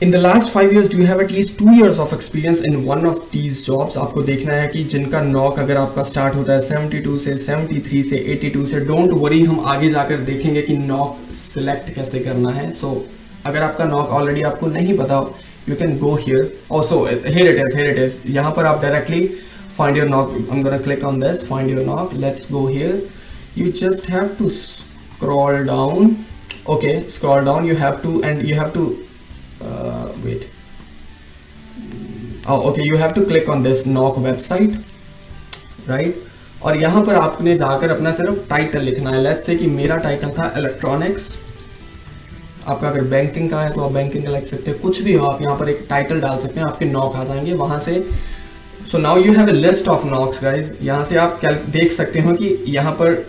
B: In the last 5 years, do you have at least 2 years of experience in one of these jobs? आपको देखना है कि जिनका NOC अगर आपका स्टार्ट होता है 72 से 73 से 82 से, डोंट वरी, हम आगे जाकर देखेंगे कि NOC सिलेक्ट कैसे करना है. So अगर आपका NOC ऑलरेडी आपको नहीं पता, you can go here. Also here it is. यहाँ पर आप directly find your NOC. I'm gonna click on this, find your NOC. Let's go here. You just have to scroll down. Okay, scroll down. You have to wait. Oh, okay. You have to click on this NOC website, right? और यहाँ पर आपने जाकर अपना सिर्फ टाइटल लिखना है. लेट्स से कि मेरा टाइटल था इलेक्ट्रॉनिक्स. आपका अगर बैंकिंग का है तो आप बैंकिंग का लिख सकते हैं. कुछ भी हो, आप यहाँ पर एक टाइटल डाल सकते हैं. आपके NOC आ जाएंगे वहाँ से. So now you have a list of NOCs guys. यहाँ से आप देख सकते हो कि यहाँ पर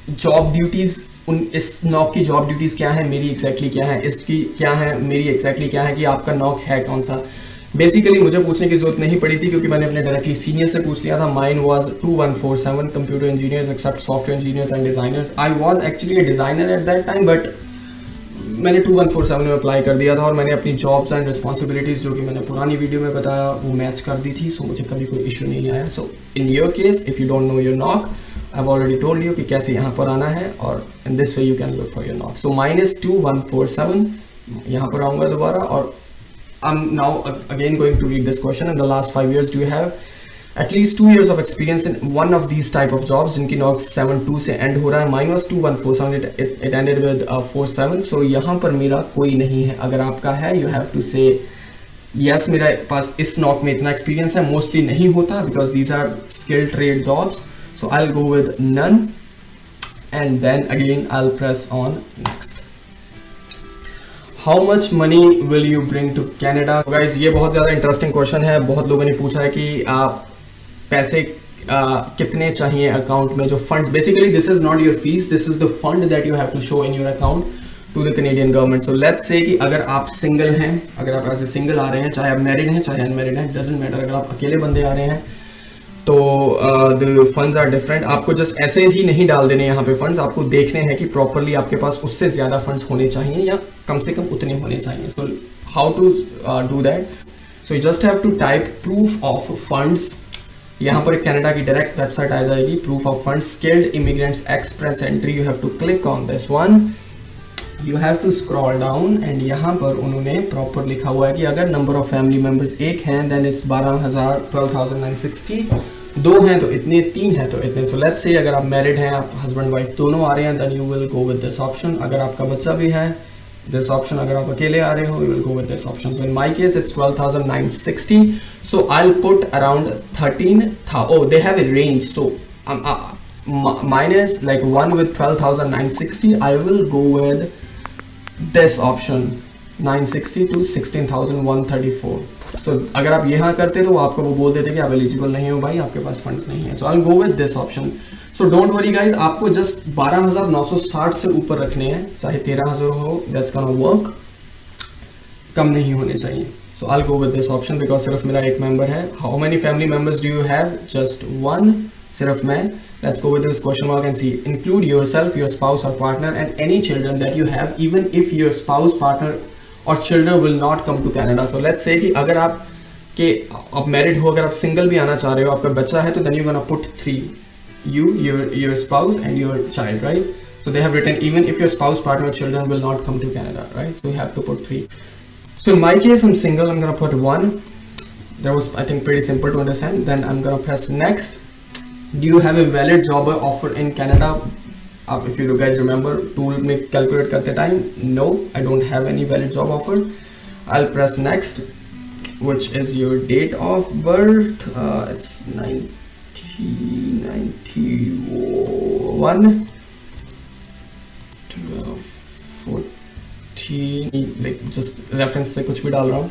B: जॉब ड्यूटीज, इस NOC की जॉब ड्यूटीज क्या है, मेरी एग्जैक्टली क्या है, इसकी क्या है, मेरी एग्जैक्टली क्या है, कि आपका NOC है कौन सा. बेसिकली मुझे पूछने की जरूरत नहीं पड़ी थी क्योंकि मैंने अपने डायरेक्टली सीनियर से पूछ लिया था. Mine was 2147 computer engineers except software engineers and designers. I was actually a designer at that time, but मैंने 2147 में अप्लाई कर दिया था और मैंने अपनी जॉब्स एंड रिस्पॉन्सिबिलिटीज़ जो कि मैंने पुरानी वीडियो में बताया वो मैच कर दी थी. सो मुझे कभी कोई इशू नहीं आया. So in your case if you don't know your NOC, I have already told you कि कैसे यहाँ पर आना है और in this way you can look for your NOC. So -2147 यहाँ पर आऊँगा दोबारा और I'm now again going to read this question. In the last 5 years, do you have at least 2 years of experience in one of these type of jobs? जिनकी नॉक 72 से एंड हो रहा है. Mine was 2147, it ended with 47. So यहाँ पर मेरा कोई नहीं है. अगर आपका है you have to say yes, मेरे पास इस नॉक में इतना एक्सपीरियंस है. मोस्टली नहीं होता because these are skilled trade jobs. So I'll go with none and then again I'll press on next. How much money will you bring to Canada? So guys, ये बहुत ज़्यादा इंटरेस्टिंग क्वेश्चन है. बहुत लोगों ने पूछा है कि आप पैसे कितने चाहिए अकाउंट में, जो funds. Basically this is not your fees, this is the fund that you have to show in your account to the Canadian government. So let's say कि अगर आप सिंगल हैं, अगर आप एज ए सिंगल आ रहे हैं, चाहे आप मैरिड हैं चाहे अनमैरिड हैं, डजंट मैटर. अगर आप अकेले बंदे आ रहे हैं तो द फंड्स आर डिफरेंट. आपको जस्ट ऐसे ही नहीं डाल देने यहाँ पे फंड्स, आपको देखने हैं कि प्रॉपरली आपके पास उससे ज़्यादा फंड्स होने चाहिए या कम से कम उतने होने चाहिए. So how to do that? So you just have to type proof of funds. यहाँ पर कनाडा की डायरेक्ट वेबसाइट आ जाएगी, proof of funds skilled immigrants express entry. You have to click on this one. You have to scroll down and यहाँ पर उन्होंने प्रॉपर लिखा हुआ है कि अगर नंबर ऑफ फैमिली मेम्बर्स एक हैं देन इट्स 12,960. दो हैं तो इतने, तीन हैं तो इतने. सो लेट्स से अगर आप मैरिड हैं, आप हस्बैंड वाइफ दोनों आ रहे हैं, then you will go with this option. अगर आपका बच्चा भी है, दिस ऑप्शन. अगर आप अकेले आ रहे हो, you will go with this option. So in my case it's 12,960. So I will put around 13. Oh, they have a range. So mine is like one with 12,960. I will go with this option 960 to 16,134. So अगर आप यहाँ करते तो आपको वो बोल देते कि आप एलिजिबल नहीं हो भाई, आपके पास फंड्स नहीं है. So I will go with this option. So don't worry guys, आपको जस्ट 12,960 से ऊपर रखने हैं, चाहे 13,000 हो, दैट्स गोना वर्क. कम नहीं होने चाहिए. So I will go with this option because सिर्फ मेरा एक मेंबर है. How many family members do you have? Just one, सिर्फ मैं. Let's go with this question mark and see. Include yourself, your spouse or partner and any children that you have, even if your spouse, partner or children will not come to Canada. So let's say कि अगर आप married हो, अगर आप single भी आना चाह रहे हो, आपका बच्चा है तो then you're gonna put 3. You, your spouse and your child, right? So they have written even if your spouse, partner or children will not come to Canada, right? So you have to put 3. So in my case, I'm single, I'm gonna put 1. That was, I think, pretty simple to understand. Then I'm gonna press next. Do you have a valid job offer in Canada? If you guys remember, tool में calculate करते time, no, I don't have any valid job offer. I'll press next, which is your date of birth. It's 1991, 12, 14, like just reference से कुछ भी डाल रहा हूँ.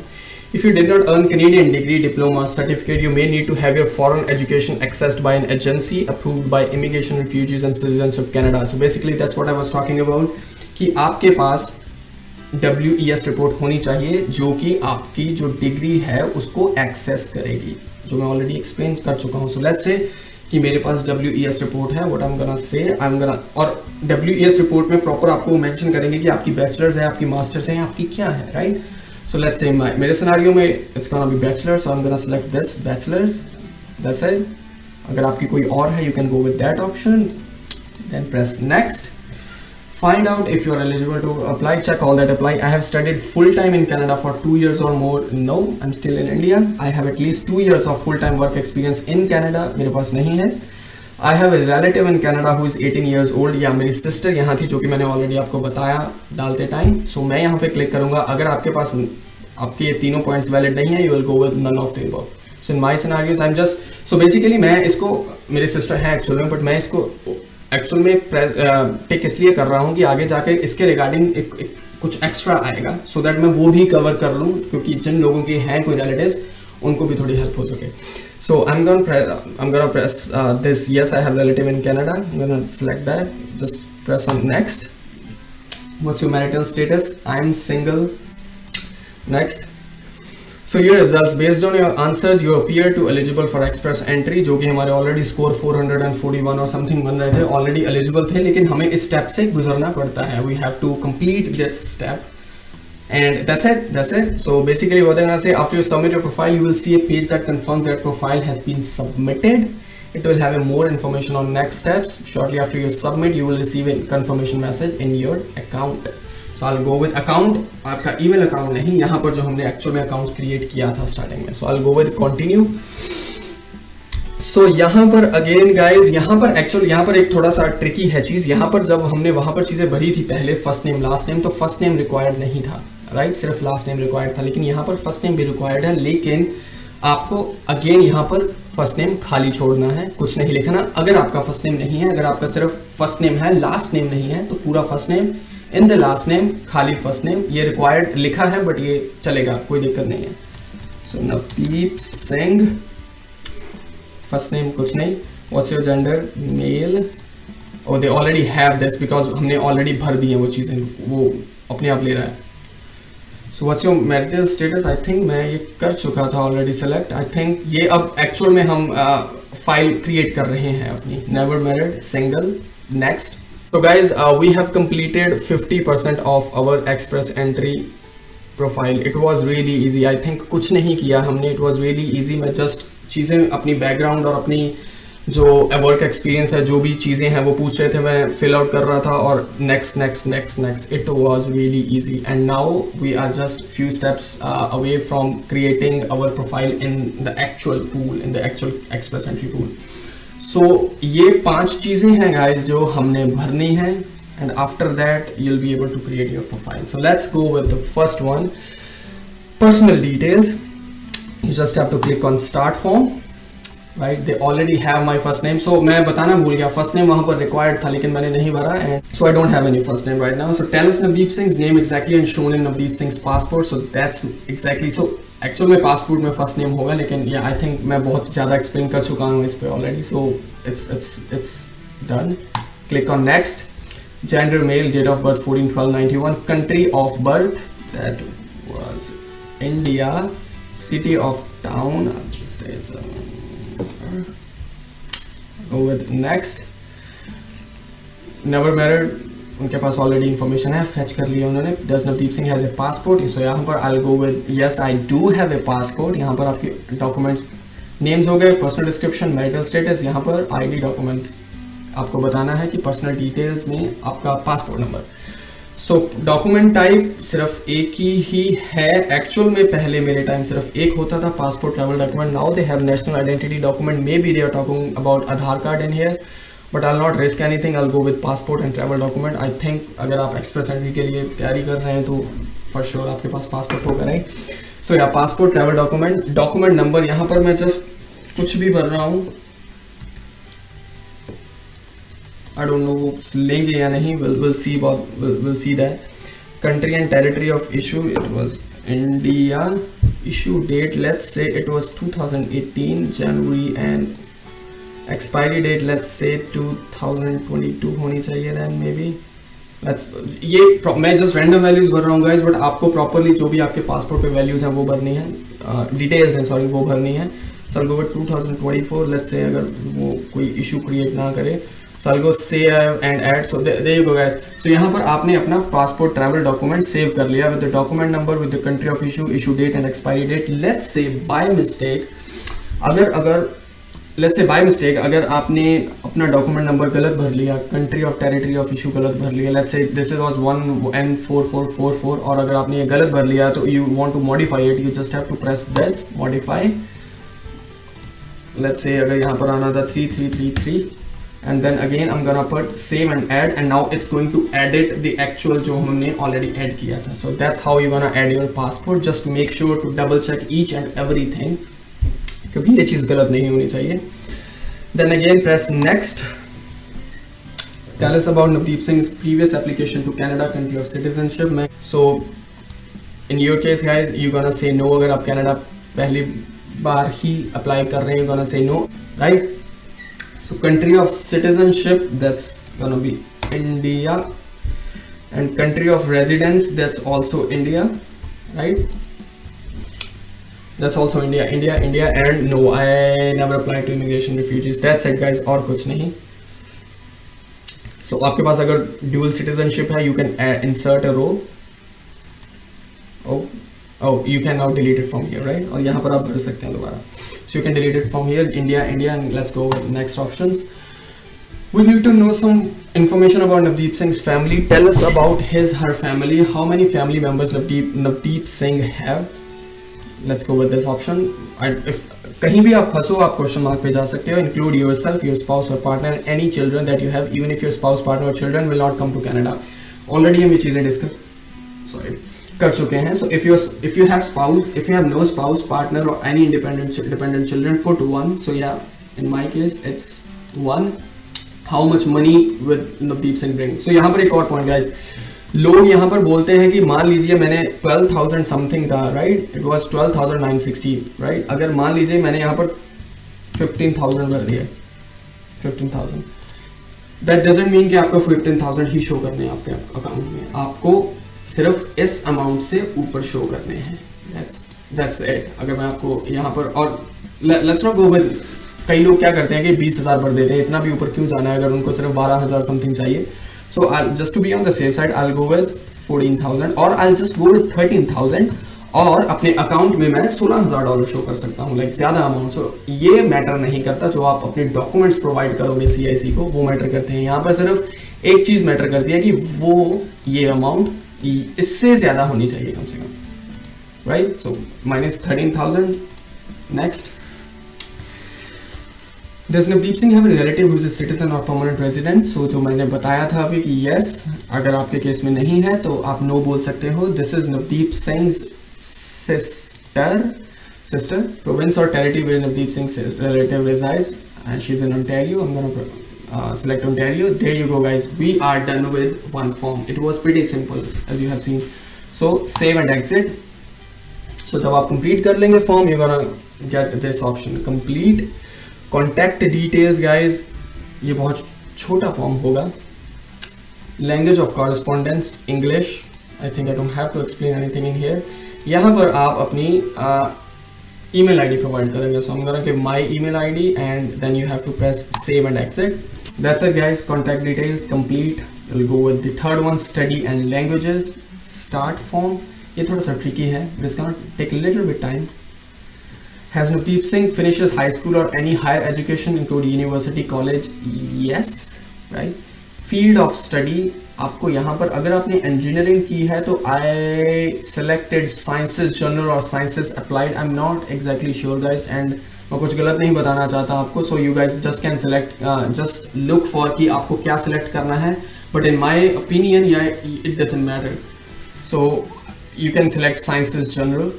B: If you did not earn Canadian degree, diploma, or certificate, you may need to have your foreign education accessed by an agency approved by Immigration, Refugees and Citizenship Canada. So basically that's what I was talking about, कि आपके पास WES रिपोर्ट होनी चाहिए जो कि आपकी जो डिग्री है उसको एक्सेस करेगी, जो मैं ऑलरेडी एक्सप्लेन कर चुका हूँ. So let's say कि मेरे पास WES रिपोर्ट है. What I'm gonna say, और WES रिपोर्ट में प्रॉपर आपको मेंशन करेंगे कि आपकी बैचलर्स है, आपकी मास्टर्स है, आपकी क्या है, राइट? So let's say मेरे सिनेरियो में it's gonna be bachelor, so I'm gonna select this bachelor's. That's it. अगर आपकी कोई और है, you can go with that option. Then press next. Find out if you are eligible to apply. Check all that apply. I have studied full time in Canada for 2 years or more. No, I'm still in India. I have at least 2 years of full time work experience in Canada. मेरे पास नहीं है. I have a relative in Canada who is 18 years old. या मेरी सिस्टर यहाँ थी, जो कि मैंने ऑलरेडी आपको बताया डालते टाइम. सो मैं यहाँ पे क्लिक करूँगा. अगर आपके पास आपके ये तीनों पॉइंट्स वैलिड नहीं है, you will go with none of the above. So in my scenarios I am just, so basically मैं इसको, मेरी सिस्टर है एक्चुअल में, बट मैं इसको एक्चुअल में टिक इसलिए कर रहा हूँ कि आगे जाके इसके रिगार्डिंग कुछ एक्स्ट्रा आएगा, सो दैट मैं वो भी कवर कर लूँ, क्योंकि जिन लोगों के हैं कोई रिलेटिव्स उनको भी थोड़ी हेल्प हो सके. So I'm gonna press this. Yes, I have relative in Canada. I'm gonna select that. Just press on next. What's your marital status? I'm single. Next. So your results, based on your answers you appear to eligible for express entry, जो कि हमारे ऑलरेडी स्कोर 441 और समथिंग बन रहे थे, ऑलरेडी एलिजिबल थे, लेकिन हमें इस स्टेप से गुजरना पड़ता है. We have to complete this step. And that's it. So basically what I'm gonna say, after you submit your profile, you will see a page that confirms that profile has been submitted. It will have a more information on next steps. Shortly after you submit, you will receive a confirmation message in your account. So I'll go with account. आपका email account नहीं, यहाँ पर जो हमने actual में account create किया था starting में. So I'll go with continue. So यहाँ पर अगेन गाइज, यहाँ पर एक थोड़ा सा ट्रिकी है चीज़. यहाँ पर जब हमने वहाँ पर चीज़ें भरी थी पहले, फर्स्ट नेम लास्ट नेम, तो फर्स्ट नेम रिक्वायर्ड नहीं था, राइट, सिर्फ लास्ट नेम रिक्वायर्ड था. लेकिन यहाँ पर फर्स्ट नेम भी रिक्वायर्ड है, लेकिन आपको अगेन यहाँ पर फर्स्ट नेम खाली छोड़ना है, कुछ नहीं लिखना. अगर आपका फर्स्ट नेम नहीं है, अगर आपका सिर्फ फर्स्ट नेम है, लास्ट नेम नहीं है, तो पूरा first name in the last name, खाली फर्स्ट नेम, ये रिक्वायर्ड लिखा है, बट ये चलेगा, कोई दिक्कत नहीं है. So Navdeep Singh, first name कुछ नहीं. What's your gender, male. और they already have this because हमने ऑलरेडी भर दी है वो चीज़ें, वो अपने आप ले रहा है. सो what's your marital status, I think मैं ये कर चुका था ऑलरेडी सेलेक्ट. आई थिंक ये अब एक्चुअल में हम फाइल क्रिएट कर रहे हैं अपनी. Never married, single. Next. So guys, we have completed 50% of our express entry profile. It was really easy. I think कुछ नहीं किया हमने. It was really easy. मैं just चीज़ें अपनी background और अपनी जो work experience है, जो भी चीज़ें हैं वो पूछ रहे थे, मैं fill out कर रहा था, और next. It was really easy. And now we are just few steps away from creating our profile in the actual pool, in the actual express entry pool. So ये 5 चीज़ें हैं guys जो हमने भरनी है, and after that you'll be able to create your profile. So let's go with the first one, personal details. You just have to click on start form, right? They already have my first name. So मैं बताना भूल गया, first name वहाँ पर required था लेकिन मैंने नहीं भरा, and so I don't have any first name right now. So tell us Navdeep Singh's name exactly and shown in Navdeep Singh's passport. So that's exactly, so actual में पासपोर्ट में फर्स्ट नेम होगा, लेकिन या आई थिंक मैं बहुत ज़्यादा एक्सप्लेन कर चुका हूँ इस पे already. So it's done. Click on next. Gender male, date of birth 14/12/91, country of birth that was India, city of town, go with next. Never married, उनके पास ऑलरेडी इन्फॉर्मेशन है, फेच कर लिया उन्होंने. Does Navdeep Singh has a passport, so यहाँ पर I will go with yes I do have a passport. यहाँ पर आपके डॉक्यूमेंट्स नेम्स हो गए, पर्सनल डिस्क्रिप्शन, मैरिटल स्टेटस, यहाँ पर आईडी डॉक्यूमेंट्स आपको बताना है कि पर्सनल डिटेल्स में आपका पासपोर्ट नंबर. सो डॉक्यूमेंट टाइप सिर्फ एक ही है. एक्चुअल में पहले मेरे टाइम सिर्फ एक होता था, passport, travel document. Now they have national identity document, maybe they are talking about Aadhaar card in here, but I not risk anything. I go with passport and travel document. I think अगर आप एक्सप्रेस एंट्री के लिए तैयारी कर रहे हैं तो फॉर श्योर आपके पास पासपोर्ट होगा, राइट? सो या passport, travel document, document number, यहाँ पर मैं जस्ट कुछ भी भर रहा हूँ. आई डोंट नो वो लेंगे या नहीं, will see that. Country and territory of issue, it was India. Issue date, let's say it was 2018 January, and expiry date let's say 2022 होनी चाहिए. देन मे बी ये मैं जस्ट रैंडम वैल्यूज भर रहा हूँ गाइज, बट आपको प्रॉपरली जो भी आपके पासपोर्ट पे वैल्यूज हैं वो भरनी है, डिटेल्स हैं सॉरी वो भरनी है. Sir go with 2024, let's say अगर वो कोई इशू क्रिएट ना करे, sir go save and add. So there you go guys. So यहाँ पर आपने अपना पासपोर्ट ट्रैवल डॉक्यूमेंट सेव कर लिया with the document number, with the country of issue, issue date and expiry date. Let's say by mistake अगर आपने अपना डॉक्यूमेंट नंबर गलत भर लिया, country of territory of issue गलत भर लिया, let's say this was 1N4444, और अगर आपने ये गलत भर लिया तो you want to modify it, you just have to press this modify. Let's say अगर यहाँ पर आना था 3333, and then again I'm gonna put save and add, and now it's going to edit the actual जो हमने already add किया था. So that's how you're gonna add your passport. Just make sure to double check each and everything, क्योंकि ये चीज़ गलत नहीं होनी चाहिए. Then again press next. Tell us about Navdeep Singh's previous application to Canada, country of citizenship. So in your case guys, you're gonna say no. अगर आप कनाडा पहली बार ही अप्लाई कर रहे हैं, you're gonna say no, right? So country of citizenship, that's gonna be India, and country of residence, that's also India, right? That's also India, and no, I never applied to immigration refugees. That's it guys, और कुछ नहीं. So आपके पास अगर dual citizenship है, you can insert a row. Oh, you can now delete it from here, right? और यहाँ पर आप भर सकते हैं दोबारा. So you can delete it from here, India, and let's go with next options. We need to know some information about Navdeep Singh's family. Tell us about her family. How many family members Navdeep Singh have? Let's go with this option. If कहीं भी आप फंसो, आप क्वेश्चन मार्क पे जा सकते हो. Include yourself, your spouse or partner, any children that you have, even if your spouse, partner or children will not come to Canada. Already हम ये चीजें डिस्कस कर चुके हैं. So if you have no spouse, partner or any dependent children, put 1. So yeah, in my case it's 1. How much money will Navdeep Singh bring? So यहाँ पर एक और पॉइंट guys, लोग यहाँ पर बोलते हैं कि मान लीजिए मैंने 12,000 समथिंग था, राइट? It was 12,960, right? अगर मान लीजिए मैंने यहाँ पर 15,000 भर दिया, 15,000, दैट डजंट मीन कि आपको 15,000 ही शो करने हैं आपके अकाउंट में. आपको सिर्फ इस अमाउंट से ऊपर शो करने हैं. That's it. अगर मैं आपको यहाँ पर, और लेट्स नॉट गो विद, कई लोग क्या करते हैं कि 20,000 भर देते हैं. इतना भी ऊपर क्यों जाना है अगर उनको सिर्फ 12,000 समथिंग चाहिए. So just to be on the safe side, I'll go with 14,000 or I'll just go with 13,000 और अपने अकाउंट में मैं $16,000 शो कर सकता हूँ, लाइक ज्यादा अमाउंट. सो ये मैटर नहीं करता, जो आप अपने डॉक्यूमेंट्स प्रोवाइड करोगे CIC को, वो मैटर करते हैं. यहाँ पर सिर्फ एक चीज मैटर करती है कि वो ये अमाउंट इससे ज्यादा होनी चाहिए कम से कम, right? So -13,000. Next, Does Navdeep Singh have a relative who is a citizen or permanent resident? So जो मैंने बताया था अभी कि yes, अगर आपके केस में नहीं है तो आप no बोल सकते हो. This is Navdeep Singh's sister, province or territory where Navdeep Singh's relative resides, and she's in Ontario. I'm gonna select Ontario. There you go guys, we are done with one form. It was pretty simple as you have seen. So save and exit. So जब आप complete कर लेंगे form, you're gonna get this option, complete. Contact details guys, ये बहुत छोटा फॉर्म होगा. Language of correspondence English. I think I don't have to explain anything in here. यहाँ पर आप अपनी ईमेल आईडी प्रोवाइड करेंगे. So I am gonna give my email ID and then you have to press save and exit. That's it guys. Contact details complete. Will go with the third one, study and languages. Start form, ये थोड़ा सा ट्रिकी है. This can take little bit time. Has Navdeep Singh finishes high school or any higher education, including university, college? Yes, right. Field of study, आपको यहाँ पर अगर आपने engineering की है तो I selected sciences general or sciences applied. I'm not exactly sure guys, and मैं कुछ गलत नहीं बताना चाहता आपको. So you guys just can select, just look for कि आपको क्या select करना है. But in my opinion, yeah, it doesn't matter. So you can select sciences general.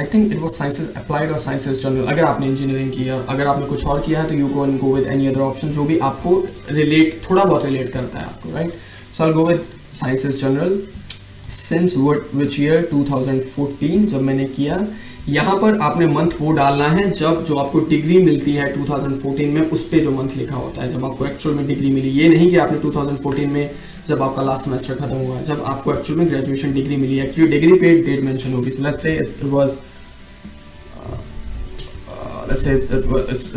B: I think it was sciences applied or sciences general. अगर आपने इंजीनियरिंग किया, अगर आपने कुछ और किया है तो you can go with any other option जो भी आपको रिलेट, थोड़ा बहुत रिलेट करता है आपको, right? So I'll go with sciences general. Since which year? 2014. जब मैंने किया, यहाँ पर आपने मंथ वो डालना है जब जो आपको डिग्री मिलती है 2014 में, उस पे जो मंथ लिखा होता है जब आपको एक्चुअल में डिग्री मिली. ये नहीं कि आपने 2014 में जब आपका लास्ट सेमेस्टर खत्म हुआ, जब आपको एक्चुअल में ग्रेजुएशन डिग्री मिली. एक्चुअली डिग्री पे डेट मेंशन होगी. सो let's say it was, let's say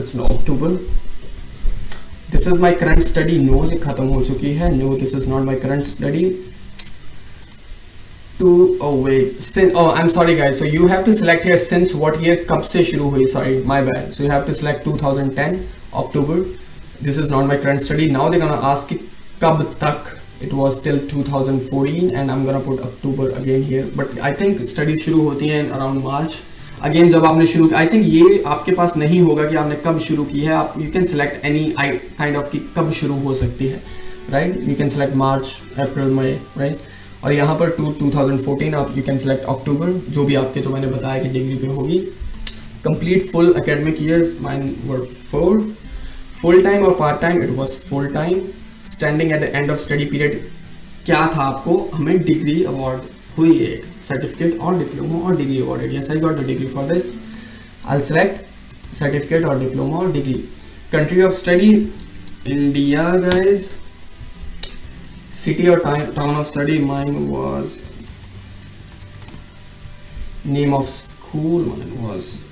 B: it's in October. This is my current study. No, ये खत्म हो चुकी है. No, this is not my current study. Oh wait, I'm sorry guys. So you have to select here since what year, कब से शुरू हुई. Sorry, my bad. So you have to select 2010 October. This is not my current study. Now they're gonna ask कि कब तक. It was till 2014 and I'm gonna put October again here. But I think studies शुरू होती हैं around March. अगेन जब आपने शुरू, आई थिंक ये आपके पास नहीं होगा कि आपने कब शुरू की है. आप you can select any kind of की कब शुरू हो सकती है, right? You can select March, April, May, right? और यहाँ पर 2014 आप यू कैन सेलेक्ट अक्टूबर, जो भी आपके, जो मैंने बताया कि डिग्री पे होगी. Complete full academic years, mine were 4. Full time और part time, it was full time. Standing at the end of study period क्या था आपको, हमें डिग्री अवार्ड हुई एक सर्टिफिकेट और डिप्लोमा और degree awarded. Yes, I got the degree for this. I select certificate और डिप्लोमा और degree. Country of study India guys. City और town of study, mine was name of cool one was,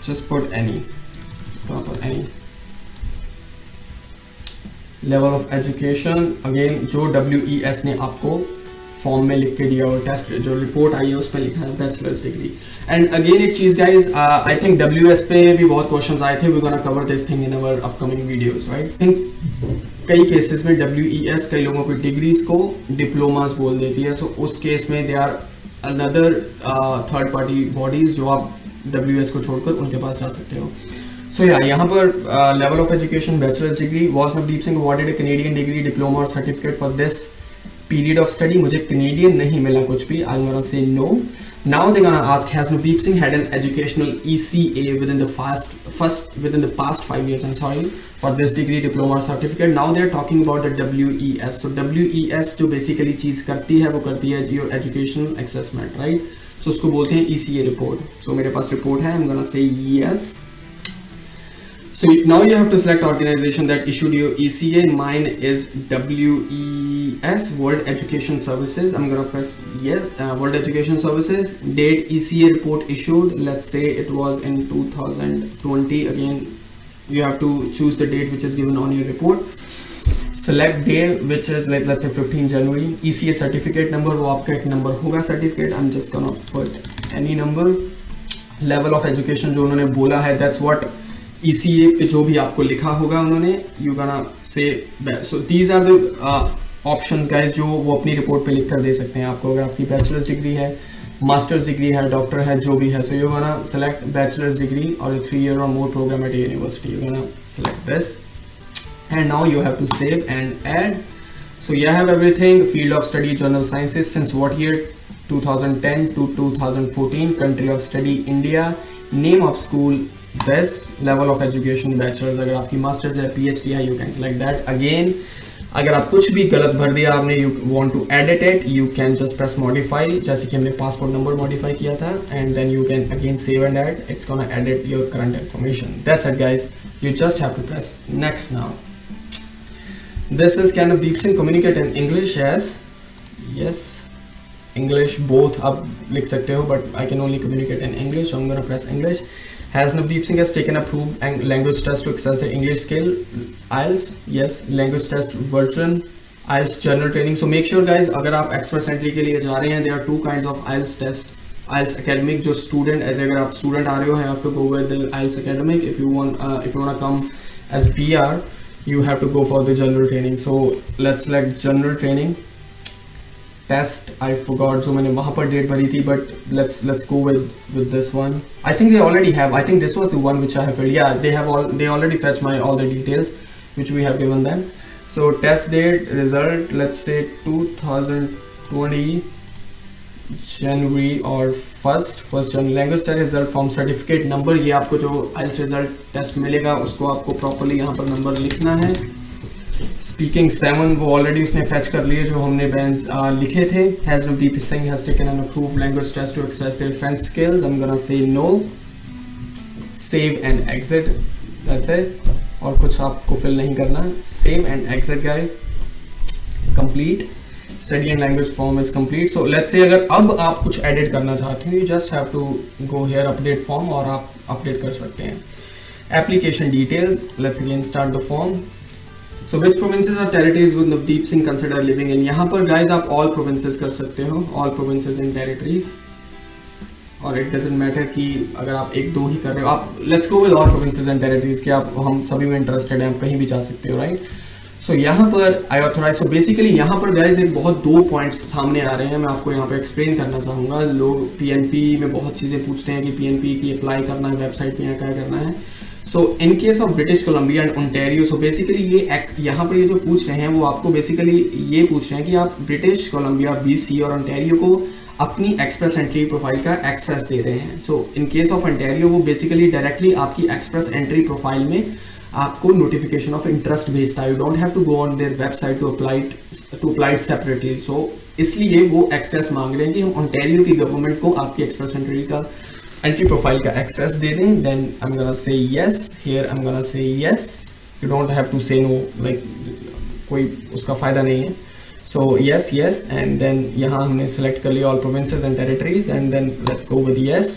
B: just put any, just gonna put any level of education. Again जो WES ने आपको फॉर्म में लिख के दिया और टेस्ट जो रिपोर्ट आई है उसमें लिखा है बैचलर्स डिग्री. एंड अगेन एक चीज गाइज, आई थिंक WS पे भी बहुत क्वेश्चंस आए थे. We gonna cover this thing in our upcoming videos, right. I think कई केसेस में WES कई लोगों को डिग्रीज को डिप्लोमास बोल देती है. सो उस केस में they are another third party bodies जो आप WS को छोड़कर उनके पास जा सकते हो. So yeah, यहाँ पर level of education bachelor's degree. Was Navdeep Singh awarded a Canadian degree, diploma or certificate for this period of study? मुझे Canadian नहीं मिला कुछ भी. I'm gonna say no. Now they're gonna ask, has Navdeep Singh had an educational ECA within the past 5 years? I'm sorry, for this degree, diploma or certificate. Now they're talking about the WES. So WES जो basically चीज करती है वो करती है your educational assessment, right? So उसको बोलते हैं ECA report. So मेरे पास report है. I'm gonna say yes. So now you have to select organization that issued your ECA. Mine is WES, World Education Services. I'm gonna press yes, World Education Services. Date ECA report issued. Let's say it was in 2020. Again, you have to choose the date which is given on your report. Select day, which is like let's say 15 January. ECA certificate number, वो आपका एक number होगा certificate. I'm just gonna put any number. Level of education जो उन्होंने बोला है, that's what ECA पे जो भी आपको लिखा होगा उन्होंने, you gonna say. So these are the options guys जो वो अपनी रिपोर्ट पे लिख कर दे सकते हैं आपको. अगर आपकी बैचलर्स डिग्री है, मास्टर्स डिग्री है, डॉक्टर है, जो भी है, so you gonna select bachelor's degree और 3 year और more program at university. You gonna select this and now you have to save and add. So you have everything. Field of study general sciences. Since what year? 2010 to 2014. Country of study India. Name of school best. Level of education bachelor's. अगर आपकी मास्टर्स है, PhD है, you can select that. Again अगर आप कुछ भी गलत भर दिया आपने, you want to edit it, you can just press modify, जैसे कि हमने पासपोर्ट नंबर मॉडिफाई किया था, and then you can again save and add. It's gonna edit your current information. That's it guys. You just have to press next now. This is can Navdeep Singh communicate in English? Yes, English both आप लिख सकते हो, but I can only communicate in English. I am gonna press English. Has Navdeep Singh has taken approved language test to access the English skill? IELTS, yes. Language test version, IELTS general training. So make sure guys, अगर आप express entry के लिए जा रहे हैं, there are 2 kinds of IELTS test. IELTS academic जो student, ऐसे अगर आप student आ रहे हो, have to go with the IELTS academic. If you want to come as PR, you have to go for the general training. So let's select general training. Test I forgot जो मैंने वहाँ पर डेट भरी थी, but let's go with this one. I think they already have. I think this was the one which I have filled. Yeah, they already fetched all the details which we have given them. So test date result, let's say 2020 January or 1st January. Language test result from certificate number. ये आपको जो IELTS result test मिलेगा उसको आपको properly यहाँ पर नंबर लिखना है. स्पीकिंग 7 वो ऑलरेडी उसने फैच कर लिए जो हमने बैंस लिखे थे. Has Navdeep Singh has taken an approved language test to access their French skills. I am gonna say no. Save and exit. That's it. और कुछ आपको फिल नहीं करना. Save and exit guys. Complete. Study and language form is complete. So let's say अगर अब आप कुछ एडिट करना चाहते हो, you just have to go here update form और आप अपडेट कर सकते हैं. Application detail. Let's again start the form. So which provinces or territories would Navdeep Singh consider living in? यहाँ पर guys आप all provinces कर सकते हो, all provinces and territories, और it doesn't matter कि अगर आप 1-2 ही कर रहे हो. आप let's go with all provinces and territories कि आप हम सभी में interested हैं, आप कहीं भी जा सकते हो, right? So यहाँ पर I authorize. So basically यहाँ पर guys एक बहुत 2 points सामने आ रहे हैं, मैं आपको यहाँ पे explain करना चाहूँगा. लोग PNP में बहुत चीज़ें पूछते हैं कि PNP की अप्लाई करना है, वेबसाइट पे क्या करना है. So in case of British Columbia and Ontario, so basically ये यहाँ पर ये जो पूछ रहे हैं वो आपको बेसिकली ये पूछ रहे हैं कि आप ब्रिटिश कोलंबिया, BC और ओंटारियो को अपनी एक्सप्रेस एंट्री प्रोफाइल का एक्सेस दे रहे हैं. So in case of Ontario वो बेसिकली डायरेक्टली आपकी एक्सप्रेस एंट्री प्रोफाइल में आपको नोटिफिकेशन ऑफ इंटरेस्ट भेजता है. You don't have to go on their website to apply separately. So इसलिए वो एक्सेस मांग रहे हैं कि हम ओंटारियो की गवर्नमेंट को आपकी एक्सप्रेस एंट्री का एंट्री प्रोफाइल का एक्सेस दे दें. Then I am gonna say yes. Here I am gonna say yes. You don't have to say no, like कोई उसका फायदा नहीं है. So yes, yes, and then यहाँ हमने select कर लिया all provinces and territories, and then let's go with yes.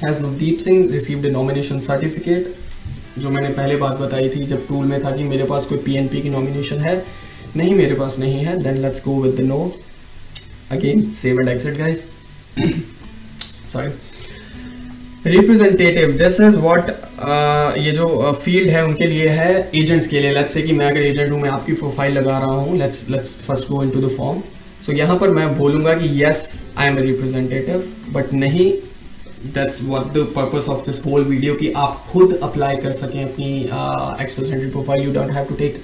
B: Has Navdeep Singh received a nomination certificate? जो मैंने पहले बात बताई थी जब टूल में था कि मेरे पास कोई PNP की नॉमिनेशन है, नहीं मेरे पास नहीं है, then let's go with the no. Again, save and exit guys. Sorry. Representative, this is what ये जो फील्ड है उनके लिए है, एजेंट्स के लिए. लेट्स से कि मैं अगर एजेंट हूँ, मैं आपकी प्रोफाइल लगा रहा हूँ, let's first go into the form. So यहाँ पर मैं बोलूँगा कि yes I am a representative, but नहीं, that's what the purpose of this whole video कि आप खुद अप्लाई कर सकें अपनी ex-president profile. You don't have to take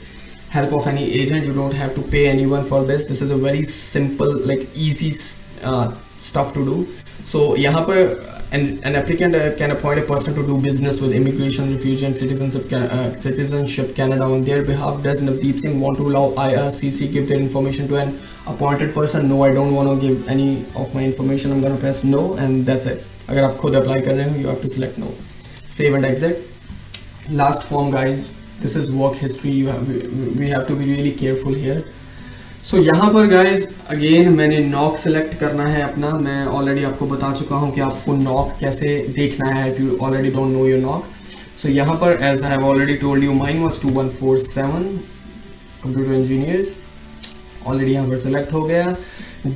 B: help of any agent, you don't have to pay anyone for this. This is a very simple, like easy stuff to do. So यहाँ पर an applicant can appoint a person to do business with Immigration, Refugee and Citizenship Canada on their behalf. Does Navdeep Singh want to allow IRCC give their information to an appointed person? No, I don't want to give any of my information. I'm gonna press no and that's it. अगर आप खुद अप्लाई कर रहे हो, you have to select no. Save and exit. Last form guys, this is work history. We have to be really careful here. So यहाँ पर guys again मैंने नॉक सेलेक्ट करना है अपना. मैं ऑलरेडी आपको बता चुका हूँ कि आपको नॉक कैसे देखना है if you already don't know your knock. So यहाँ पर as I have already told you, mine was 2147 computer engineers. Already यहाँ पर सेलेक्ट हो गया.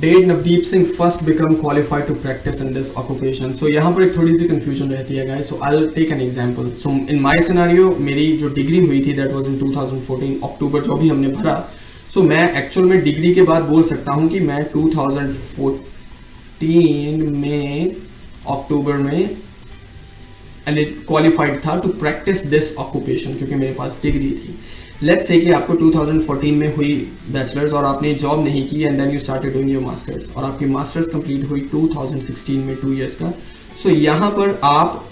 B: Did Navdeep Singh first become qualified to practice in this occupation? So यहाँ पर एक थोड़ी सी confusion रहती है guys. So I'll take an example. So in my scenario मेरी जो डिग्री हुई थी that was in 2014 अक्टूबर जो भी हमने भरा. So मैं एक्चुअल में डिग्री के बाद बोल सकता हूँ कि मैं 2014 में अक्टूबर में क्वालिफाइड था टू प्रैक्टिस दिस ऑक्यूपेशन क्योंकि मेरे पास डिग्री थी. लेट्स से कि आपको 2014 में हुई बैचलर्स और आपने जॉब नहीं की and then you started doing your masters और आपकी मास्टर्स कंप्लीट हुई 2016 में 2 इयर्स का. सो यहाँ पर आप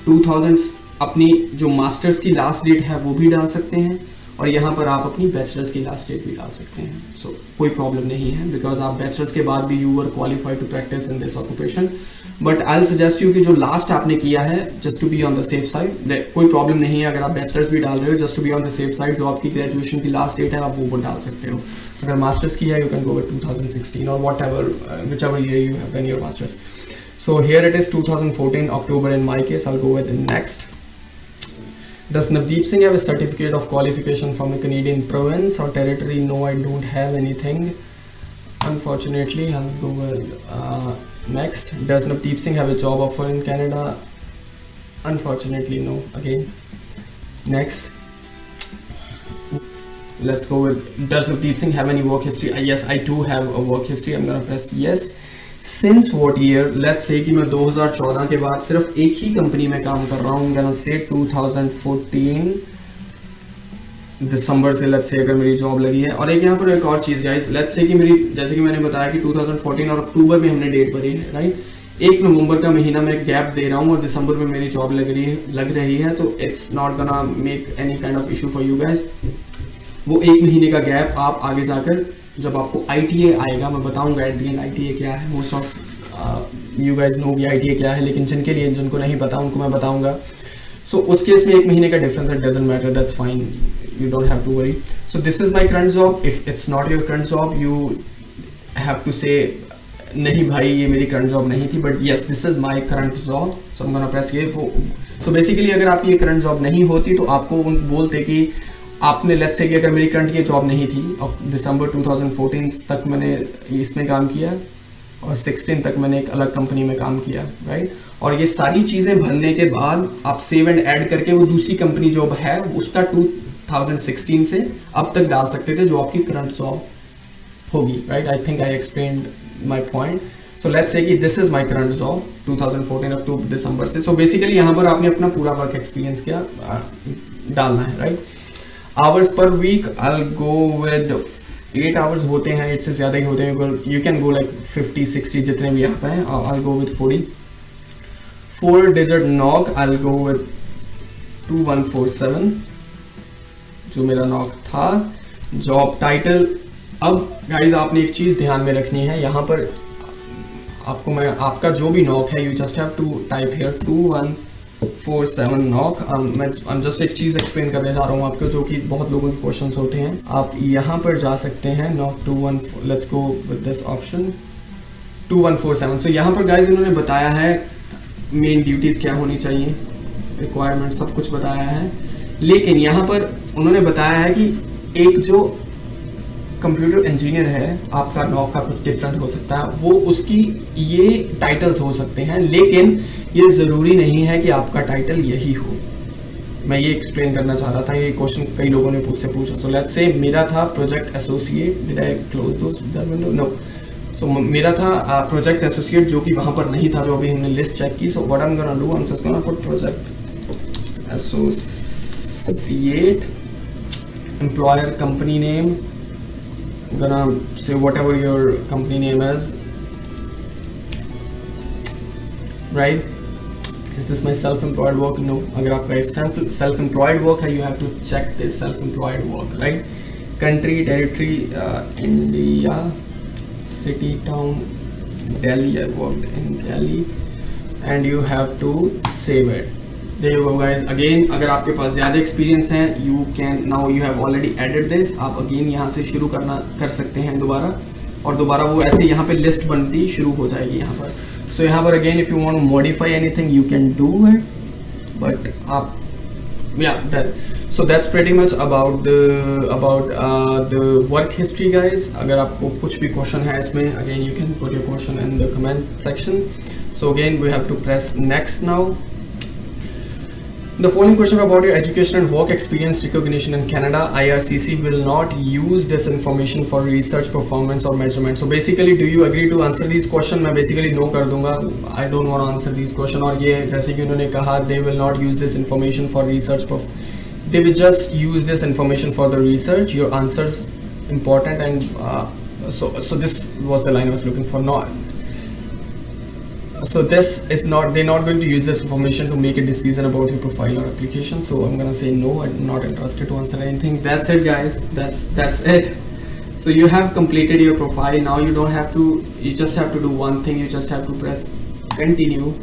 B: 2000 अपनी जो मास्टर्स की लास्ट डेट है वो भी डाल सकते हैं और यहाँ पर आप अपनी बैचलर्स की लास्ट डेट भी डाल सकते हैं. सो कोई प्रॉब्लम नहीं है बिकॉज आप बैचलर्स के बाद भी you were qualified to practice in this occupation. But I will suggest you कि जो लास्ट आपने किया है just to be on the safe side, कोई प्रॉब्लम नहीं है अगर आप बैचलर्स भी डाल रहे हो. Just to be on the safe side जो आपकी ग्रेजुएशन की लास्ट डेट है आप वो डाल सकते हो. अगर मास्टर्स की है यू कैन गो विद 2016 और what ever which ever year you have done your masters. So here it is 2014 October in my case. I'll go with the next. Does Navdeep Singh have a certificate of qualification from a Canadian province or territory? No, I don't have anything. Unfortunately, I'll go with next. Does Navdeep Singh have a job offer in Canada? Unfortunately, no. Again, next. Let's go with, does Navdeep Singh have any work history? Yes, I do have a work history. I'm gonna press yes. Since what year? Let's say कि मैं 2014 के बाद सिर्फ एक ही कंपनी में काम कर रहा हूँ. gonna say 2014 दिसंबर से let's say अगर मेरी जॉब लगी है. और एक यहाँ पर एक और चीज़ guys, let's say कि मेरी जैसे कि मैंने बताया कि 2014 और अक्टूबर में हमने डेट भरी है राइट. 1 नवंबर का महीना मैं एक गैप दे रहा हूँ और दिसंबर में मेरी जॉब लग रही है तो it's not gonna make any kind of issue for you guys. वो 1 महीने का गैप आप आगे जाकर जब आपको ITA आएगा, मैं बताऊंगा एट द एंड ITA क्या है. Most of you guys know कि ITA क्या है, लेकिन जिनको नहीं पता उनको मैं बताऊंगा. सो उस केस में 1 महीने का डिफरेंस है, doesn't matter, that's fine, you don't have to worry. So this is my current job. If it's not your current job you have to say नहीं भाई ये मेरी करंट जॉब नहीं थी, but yes this is my current job. So I am gonna press ये. सो बेसिकली अगर आपकी ये करंट जॉब नहीं होती तो आपको बोलते कि आपने लेट्स से कि अगर मेरी करंट ये जॉब नहीं थी और दिसंबर 2014 तक मैंने इसमें काम किया और 16 तक मैंने एक अलग कंपनी में काम किया राइट. और ये सारी चीज़ें भरने के बाद आप सेव एंड ऐड करके वो दूसरी कंपनी जॉब है उसका 2016 से अब तक डाल सकते थे जो आपकी करंट जॉब होगी right. I think I explained my point. So let's say कि this is my current job 2014 अक्टूबर दिसंबर से. सो बेसिकली यहाँ पर आपने अपना पूरा वर्क एक्सपीरियंस किया डालना है right. Hours per week I will go with 8 hours होते हैं, 8 से ज़्यादा ही होते हैं. यू कैन गो लाइक 50-60 जितने भी यहाँ पे हैं. आई will go with 40. 4 digit knock I will go with 2147 जो मेरा नॉक था. जॉब टाइटल, अब गाइज आपने एक चीज़ ध्यान में रखनी है यहाँ पर आपको मैं आपका जो भी नॉक है you just have to type here 2147 2147 NOC. मैं जस्ट एक चीज़ एक्सप्लेन करने जा रहा हूँ आपको, जो कि बहुत लोगों के क्वेश्चंस होते हैं। आप यहाँ पर जा सकते हैं knock 214, let's go with this option 2147। सो यहाँ पर गाइज इन्होंने बताया है मेन ड्यूटीज़ क्या होनी चाहिए, रिक्वायरमेंट सब कुछ बताया है, लेकिन यहाँ पर उन्होंने बताया है कि एक जो कंप्यूटर इंजीनियर है, आपका नॉक का कुछ डिफरेंट हो सकता है, वो उसकी ये टाइटल्स हो सकते हैं, लेकिन ये ज़रूरी नहीं है कि आपका टाइटल यही हो। मैं ये एक्सप्लेन करना चाह रहा था, ये क्वेश्चन कई लोगों ने मुझसे पूछा। सो लेट्स से मेरा था project associate, did I close that window? No. So मेरा था प्रोजेक्ट एसोसिएट, जो कि वहाँ पर नहीं था, जो अभी हमने लिस्ट चेक की। So what I am gonna do, I am just gonna put project associate, employer, company name, gonna say whatever your company name is, right? Is this my self-employed work? No. अगर आपका self-employed work है, you have to check this self-employed work, right? Country, territory, India, city, town, Delhi. I worked in Delhi, and you have to save it. There you go guys. Again, अगर आपके पास ज़्यादा एक्सपीरियंस है, you can now you have already added this. आप again यहाँ से शुरू कर सकते हैं दोबारा, और दोबारा वो ऐसे यहाँ पे लिस्ट बनती शुरू हो जाएगी यहाँ पर। So यहाँ पर again if you want to modify anything you can do it, but आप so that's pretty much about the work history guys. अगर आपको कुछ भी क्वेश्चन है इसमें, again you can put your question in the comment section. So again we have to press next now. The following question about your education and work experience recognition in Canada, IRCC will not use this information for research, performance or measurement. So basically, do you agree to answer these questions? मैं basically no कर दूंगा. I don't want to answer these questions. और ये जैसे कि उन्होंने कहा, they will not use this information for research. They will just use this information for the research. Your answers important, and so this was the line I was looking for. So this is not, they're not going to use this information to make a decision about your profile or application. So I'm gonna say no, I'm not interested to answer anything. That's it guys, that's it. So you have completed your profile. Now you don't have to, you just have to do one thing, you just have to press continue.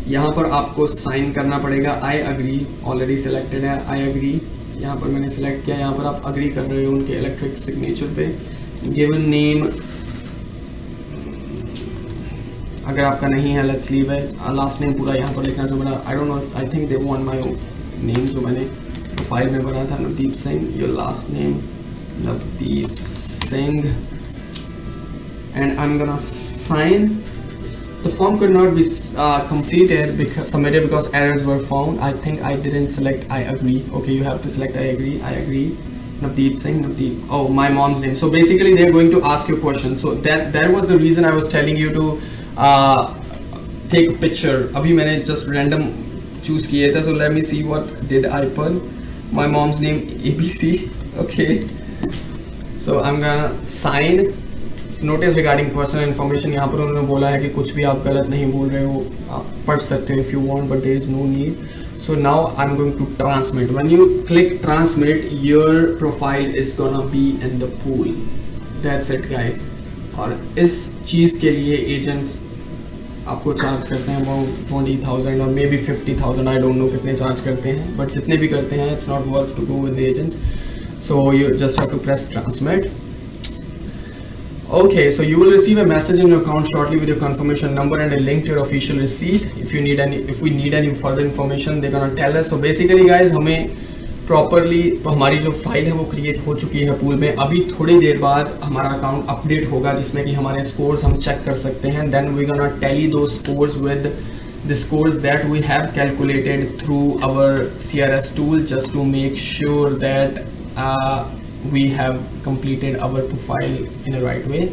B: यहाँ पर आपको साइन करना पड़ेगा, I agree, already selected है, I agree, यहाँ पर मैंने select किया, यहाँ पर आप agree कर रहे हो उनके इलेक्ट्रिक सिग्नेचर पे। given name, अगर आपका नहीं है लेट्स लीव है। लास्ट नेम पूरा यहाँ पर लिखना, जो मेरा I don't know if I think they want my name, जो मैंने प्रोफाइल में भरा था, Navdeep Singh, your last name Navdeep Singh, and I am gonna sign. The form could not be completed submitted because errors were found. I think I didn't select I agree. Okay, you have to select I agree. I agree. Navdeep Singh, Navdeep. Oh, my mom's name. So basically, they're going to ask you questions. So that was the reason I was telling you to take a picture. अभी मैंने just random choose किए थे. So let me see what did I put. My mom's name ABC. Okay. So I'm gonna sign. Notice regarding personal information, यहाँ पर उन्होंने बोला है कि कुछ भी आप गलत नहीं बोल रहे हो, आप पढ़ सकते हो if you want, but there is no need. So now I am going to transmit. When you click transmit, your profile is gonna be in the pool. That's it guys. और इस चीज़ के लिए एजेंट्स आपको चार्ज करते हैं अबाउट 20,000 और maybe 50,000, I don't know कितने चार्ज करते हैं, बट जितने भी करते हैं it's not worth to go with the agents. So you just have to press transmit. Okay, so you will receive a message in your account shortly with your confirmation number and a link to your official receipt. If we need any further information, they're gonna tell us. So basically, guys, हमें प्रॉपरली हमारी जो फाइल है वो क्रिएट हो चुकी है पूल में. अभी थोड़ी देर बाद हमारा अकाउंट अपडेट होगा, जिसमें कि हमारे स्कोर्स हम चेक कर सकते हैं. देन वी गोना टैली दो scores with the scores that we have calculated through our CRS tool, just to make sure that we have completed our profile in a right way.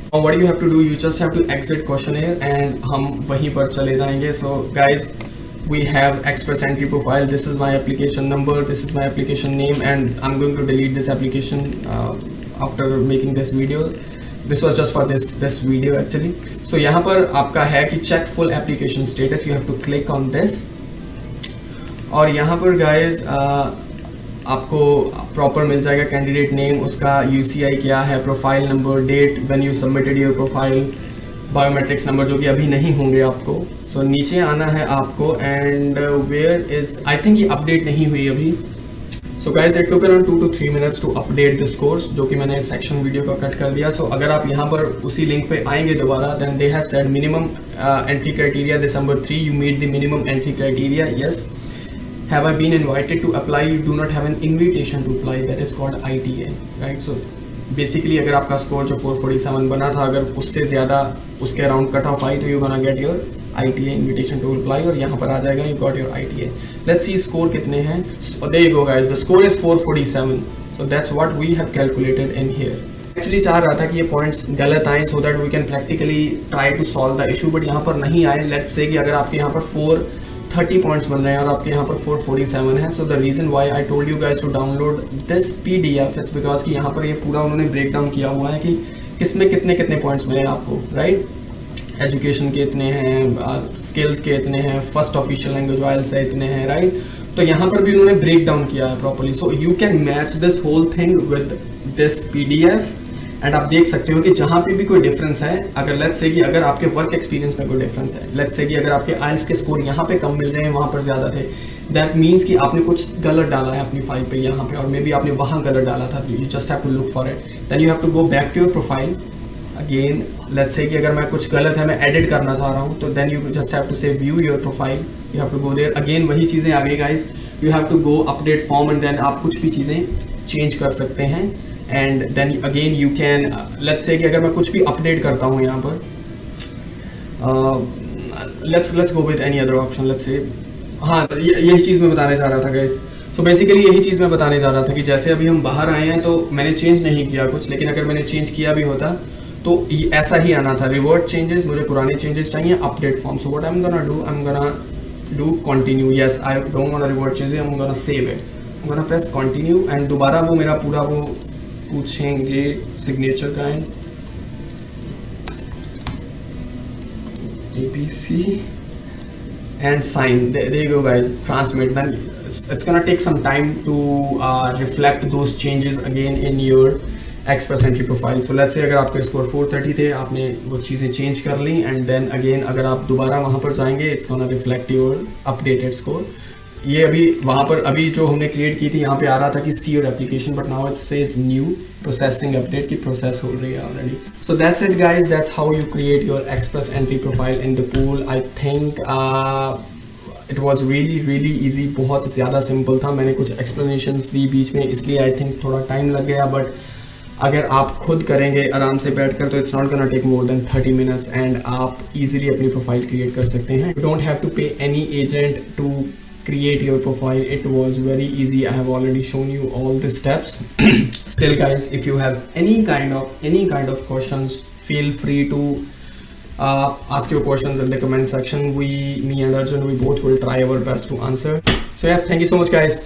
B: Now what you have to do, you just have to exit questionnaire and हम वहीं पर चले जाएंगे. So guys, we have express entry profile. This is my application number, this is my application name, and I'm going to delete this application after making this video. This was just for this video actually. So यहाँ पर आपका है कि check full application status. You have to click on this. और यहाँ पर guys आपको प्रॉपर मिल जाएगा कैंडिडेट नेम, उसका UCI क्या है, profile number, date when you submitted your profile, biometrics number जो कि अभी नहीं होंगे आपको। सो नीचे आना है आपको and where is, I think ये अपडेट नहीं हुई अभी। So guys it took around 2 to 3 minutes to update this course, जो कि मैंने सेक्शन वीडियो का कट कर दिया। सो अगर आप यहाँ पर उसी लिंक पे आएंगे दोबारा, then they have said minimum entry criteria December 3 you meet the minimum entry criteria, yes. Have I been invited to apply? You do not have an invitation to apply, that is called ITA, right? So basically अगर आपका स्कोर जो 447 बना था, अगर उससे ज़्यादा उसके अराउंड कट ऑफ आई तो you gonna get your ITA invitation to apply, और यहाँ पर आ जाएगा you got your ITA। Let's see score कितने हैं। There you go guys, the score is 447, so that's what we have calculated in here. Actually चाह रहा था कि ये पॉइंट्स गलत आए so that we can practically try to solve the issue, but यहाँ पर नहीं आए। लेट्स से कि अगर आपके यहाँ पर 430 पॉइंट्स बन रहे हैं और आपके यहाँ पर 447 है, so the reason why I told you guys to download this PDF it's because कि यहाँ पर ये पूरा उन्होंने ब्रेक डाउन किया हुआ है कि किसमें कितने कितने पॉइंट्स मिले आपको, राइट। एजुकेशन के इतने हैं, स्किल्स के इतने हैं, फर्स्ट ऑफिशियल लैंग्वेज वाइल्स है इतने हैं, राइट। तो यहाँ पर भी उन्होंने ब्रेक डाउन किया है properly, so you can match this whole thing with this PDF and आप देख सकते हो कि जहाँ पे भी कोई डिफरेंस है, अगर लेट्स से कि अगर आपके वर्क एक्सपीरियंस में कोई डिफरेंस है, लेट्स से कि अगर आपके आइल्स के स्कोर यहाँ पे कम मिल रहे हैं, वहाँ पर ज़्यादा थे, दैट मीन्स कि आपने कुछ गलत डाला है अपनी फाइल पे यहाँ पे, और मे बी आपने वहाँ गलत डाला था। You just have to look for it, then you have to go back to your profile again. Let's say कि अगर मैं कुछ गलत है, मैं एडिट करना चाह रहा हूँ, तो then you just have to say view your profile, you have to go there again, वही चीज़ें आ गई guys. You have to go update form and then आप कुछ भी चीज़ें चेंज कर सकते हैं and then again you can, let's say कि अगर मैं कुछ भी अपडेट करता हूँ यहाँ पर, let's go with any other option, let's say, हाँ यही चीज़ मैं बताने जा रहा था गाइस। सो बेसिकली यही चीज़ मैं बताने जा रहा था कि जैसे अभी हम बाहर आए हैं तो मैंने चेंज नहीं किया कुछ, लेकिन अगर मैंने चेंज किया भी होता तो ऐसा ही आना था, रिवर्ट चेंजेस, मुझे पुराने चेंजेस चाहिए, update form. So what I am gonna do continue, yes I don't want revert changes, I am gonna save it, I am gonna press continue and दोबारा वो मेरा पूरा वो पूछेंगे सिग्नेचर का and ABC and sign. There you go guys, transmit. Then it's gonna take some time to reflect those changes again in your Express Entry profile. So let's say अगर आपके स्कोर 430 थे, आपने वो चीज़ें चेंज कर ली एंड देन अगेन अगर आप दोबारा वहाँ पर जाएंगे, it's gonna reflect your updated score. ये अभी वहाँ पर अभी जो हमने क्रिएट की थी, यहाँ पे आ रहा था कि see your application, but now it says new processing update की प्रोसेस हो रही है already. So that's it guys, that's how you create your express entry profile in the pool. I think it was really easy, बहुत ज़्यादा सिंपल था। मैंने कुछ एक्सप्लेनेशंस दी बीच में, इसलिए आई थिंक थोड़ा टाइम लग गया, बट अगर आप खुद करेंगे आराम से बैठकर तो it's not gonna take more than 30 minutes and आप इजीली अपनी प्रोफाइल क्रिएट कर सकते हैं। You don't have to pay any agent to create your profile. It was very easy. I have already shown you all the steps. Still guys, if you have any kind of questions, feel free to ask your questions in the comment section. Me and Arjun, we both will try our best to answer. So yeah, thank you so much guys.